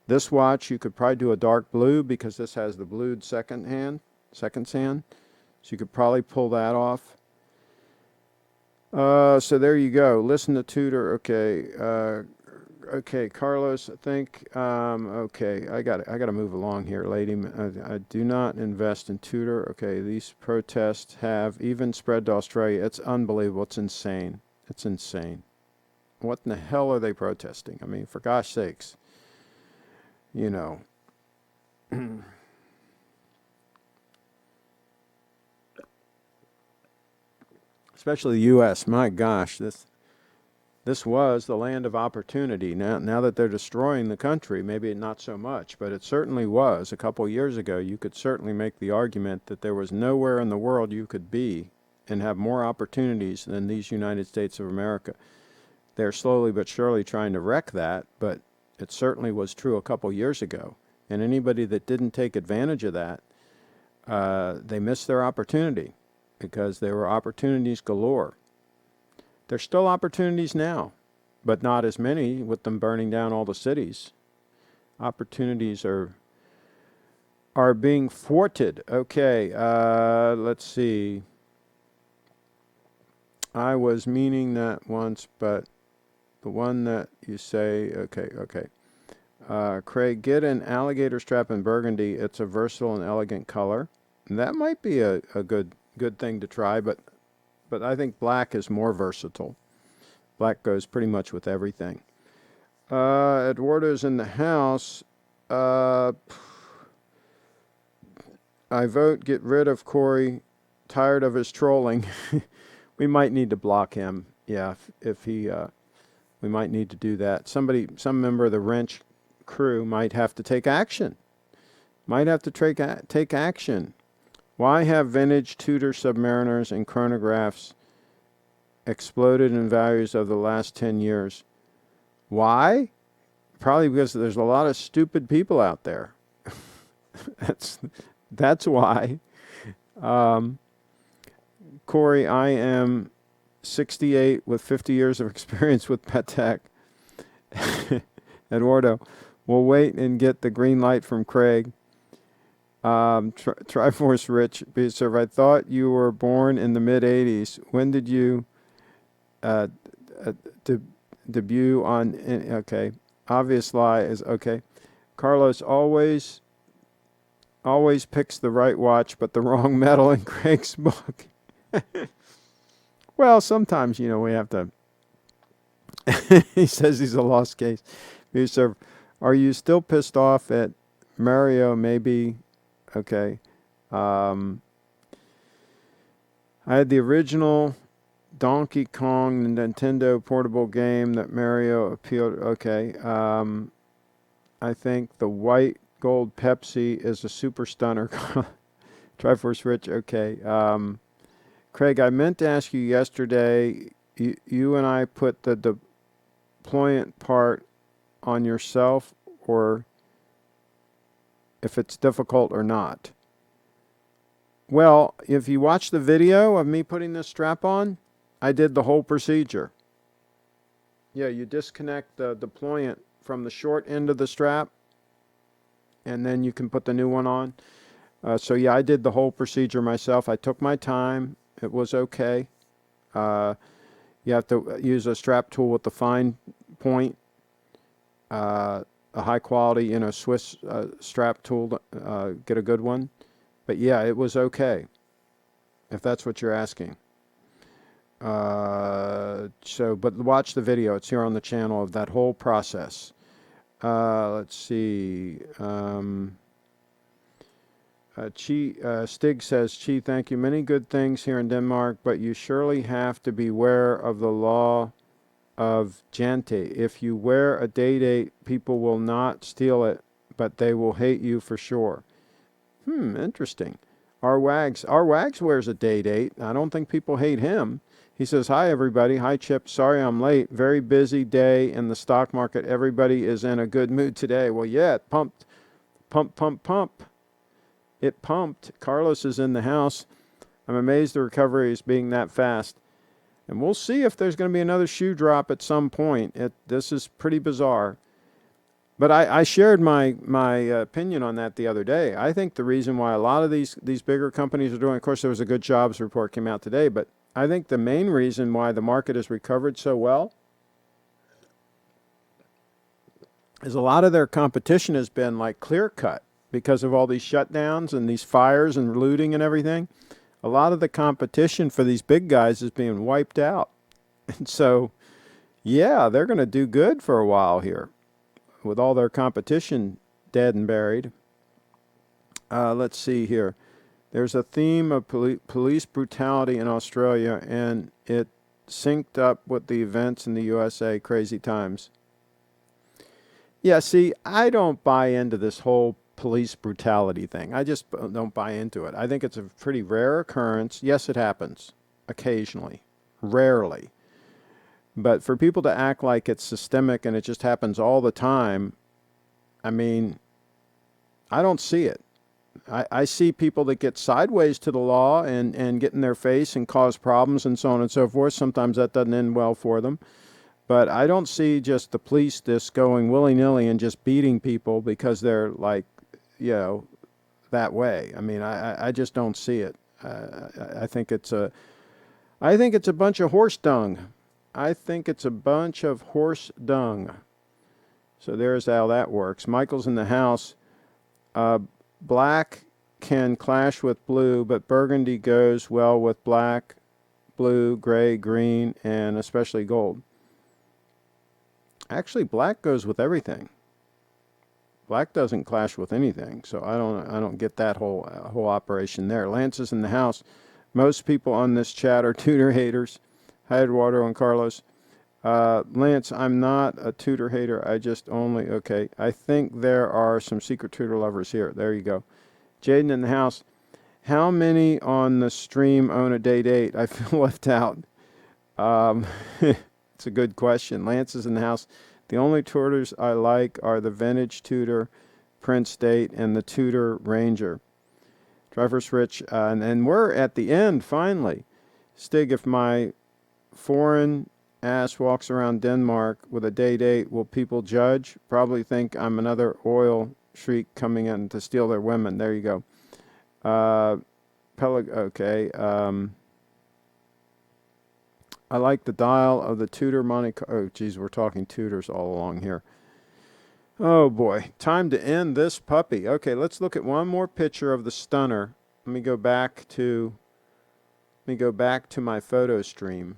S2: This watch, you could probably do a dark blue because this has the blued second sand. So you could probably pull that off. So there you go. Listen to Tudor. Okay. Okay, Carlos, I think, okay, I got to move along here, lady. I do not invest in Tudor. Okay, these protests have even spread to Australia. It's unbelievable. It's insane. It's insane. What in the hell are they protesting? I mean, for gosh sakes. You know. Especially the U.S. My gosh, this was the land of opportunity. Now that they're destroying the country, maybe not so much, but it certainly was. A couple of years ago, you could certainly make the argument that there was nowhere in the world you could be and have more opportunities than these United States of America. They're slowly but surely trying to wreck that, but it certainly was true a couple of years ago. And anybody that didn't take advantage of that, they missed their opportunity because there were opportunities galore. There's still opportunities now, but not as many with them burning down all the cities. Opportunities are being thwarted. Okay, let's see. I was meaning that once, but the one that you say, okay. Craig, get an alligator strap in burgundy. It's a versatile and elegant color. And that might be a good thing to try, but I think black is more versatile. Black goes pretty much with everything. Eduardo's in the house. I vote get rid of Corey. Tired of his trolling. We might need to block him. Yeah, if he, we might need to do that. Some member of the wrench crew might have to take action. Take action. Why have vintage Tudor submariners and chronographs exploded in values of the last 10 years? Why? Probably because there's a lot of stupid people out there. That's why. Corey, I am 68 with 50 years of experience with Patek. Eduardo, we'll wait and get the green light from Craig. Triforce Rich, sir, I thought you were born in the mid-'80s. When did you debut on... Okay. Obvious lie is... Okay. Carlos always picks the right watch, but the wrong metal in Craig's book. Well, sometimes, we have to... He says he's a lost case. Sir, are you still pissed off at Mario? Maybe... Okay. I had the original Donkey Kong Nintendo portable game that Mario appealed. Okay. I think the white gold Pepsi is a super stunner. Triforce Rich. Okay. Craig, I meant to ask you yesterday. You and I put the deployment part on yourself, or if it's difficult or not. Well, if you watch the video of me putting this strap on, I did the whole procedure. Yeah, you disconnect the deployment from the short end of the strap, and then you can put the new one on. So yeah, I did the whole procedure myself. I took my time. It was okay. You have to use a strap tool with the fine point. A high quality, Swiss strap tool, get a good one. But yeah, it was okay, if that's what you're asking. But watch the video. It's here on the channel of that whole process. Let's see. Stig says, Chi, thank you. Many good things here in Denmark, but you surely have to beware of the law of Jante. If you wear a day date, people will not steal it, but they will hate you for sure. Interesting. Our Wags wears a day date. I don't think people hate him. He says, hi, everybody. Hi, Chip. Sorry I'm late. Very busy day in the stock market. Everybody is in a good mood today. Well, yeah, it pumped. Pump, pump, pump. It pumped. Carlos is in the house. I'm amazed the recovery is being that fast. And we'll see if there's going to be another shoe drop at some point. This is pretty bizarre. But I shared my opinion on that the other day. I think the reason why a lot of these bigger companies are doing, of course, there was a good jobs report came out today, but I think the main reason why the market has recovered so well is a lot of their competition has been like clear cut because of all these shutdowns and these fires and looting and everything. A lot of the competition for these big guys is being wiped out. And so, yeah, they're going to do good for a while here with all their competition dead and buried. Let's see here. There's a theme of police brutality in Australia, and it synced up with the events in the USA. Crazy times. Yeah, see, I don't buy into this whole police brutality thing. I just don't buy into it. I think it's a pretty rare occurrence. Yes, it happens occasionally, rarely. But for people to act like it's systemic and it just happens all the time, I mean, I don't see it. I see people that get sideways to the law and get in their face and cause problems and so on and so forth. Sometimes that doesn't end well for them. But I don't see just the police just going willy-nilly and just beating people because they're like, that way. I mean, I just don't see it. I think it's a bunch of horse dung. I think it's a bunch of horse dung. So there's how that works. Michael's in the house. Black can clash with blue, but burgundy goes well with black, blue, gray, green, and especially gold. Actually, black goes with everything. Black doesn't clash with anything, so I don't get that whole operation there. Lance is in the house. Most people on this chat are Tudor haters. Hi, Eduardo and Carlos. Lance, I'm not a Tudor hater. Okay. I think there are some secret Tudor lovers here. There you go. Jaden in the house. How many on the stream own a day date? I feel left out. It's a good question. Lance is in the house. The only Tudors I like are the vintage Tudor Prince Date and the Tudor Ranger. Driver's Rich. And we're at the end, finally. Stig, if my foreign ass walks around Denmark with a day date, will people judge? Probably think I'm another oil shriek coming in to steal their women. There you go. Okay. I like the dial of the Tudor Monte Carlo. Oh, geez, we're talking Tudors all along here. Oh, boy. Time to end this puppy. Okay, let's look at one more picture of the stunner. Let me go back to my photo stream.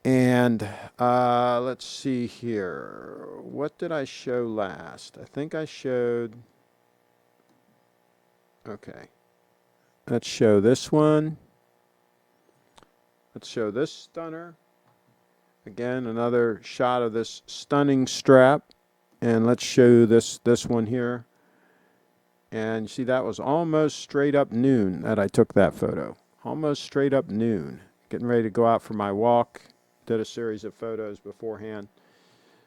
S2: And let's see here. What did I show last? I think I showed... Okay. Let's show this one. Let's show this stunner. Again, another shot of this stunning strap. And let's show this one here. And see, that was almost straight up noon that I took that photo. Almost straight up noon. Getting ready to go out for my walk. Did a series of photos beforehand.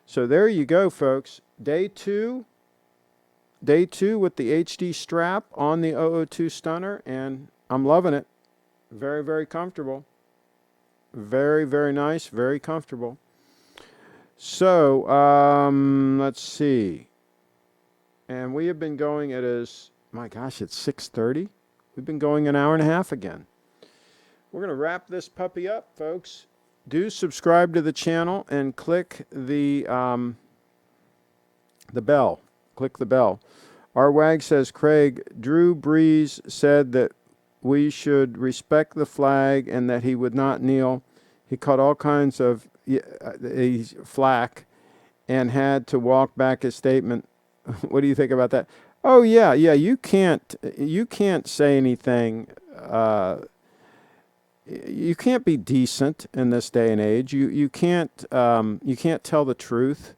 S2: So there you go, folks. Day two with the HD strap on the 002 stunner. And I'm loving it. Very, very comfortable. Very, very nice. Very comfortable. So, let's see. And we have been going, my gosh, it's 6:30. We've been going an hour and a half again. We're going to wrap this puppy up, folks. Do subscribe to the channel and click the bell. Click the bell. Our wag says, Craig, Drew Brees said that we should respect the flag and that he would not kneel. He caught all kinds of flack and had to walk back his statement. What do you think about that? Oh yeah. You can't say anything. You can't be decent in this day and age. You can't tell the truth.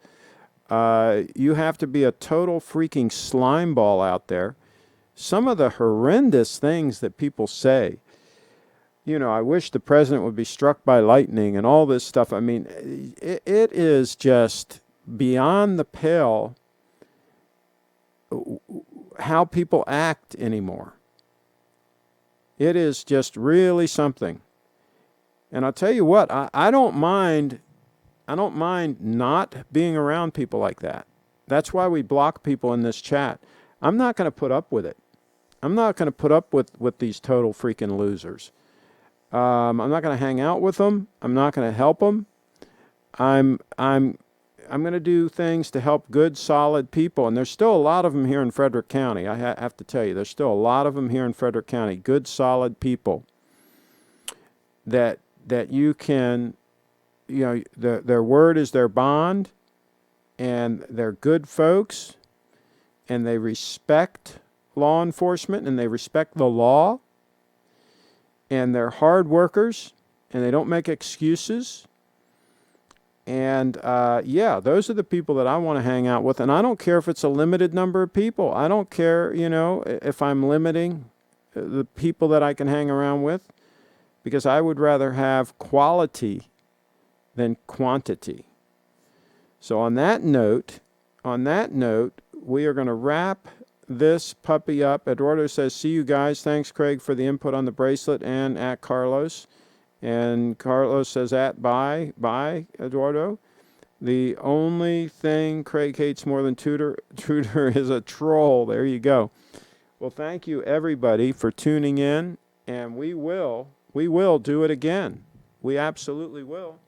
S2: You have to be a total freaking slime ball out there. Some of the horrendous things that people say, I wish the president would be struck by lightning and all this stuff. I mean, it is just beyond the pale how people act anymore. It is just really something. And I'll tell you what, I don't mind not being around people like that. That's why we block people in this chat. I'm not going to put up with it. I'm not going to put up with these total freaking losers. I'm not going to hang out with them. I'm not going to help them. I'm going to do things to help good, solid people. And there's still a lot of them here in Frederick County. I have to tell you, there's still a lot of them here in Frederick County. Good, solid people that you can, their word is their bond, and they're good folks, and they respect law enforcement, and they respect the law, and they're hard workers, and they don't make excuses. And those are the people that I want to hang out with. And I don't care if it's a limited number of people. I don't care, if I'm limiting the people that I can hang around with, because I would rather have quality than quantity. So on that note, we are going to wrap this puppy up. Eduardo says, see you guys. Thanks, Craig, for the input on the bracelet and at Carlos. And Carlos says bye, Eduardo. The only thing Craig hates more than Tudor is a troll. There you go. Well, thank you, everybody, for tuning in. And we will do it again. We absolutely will.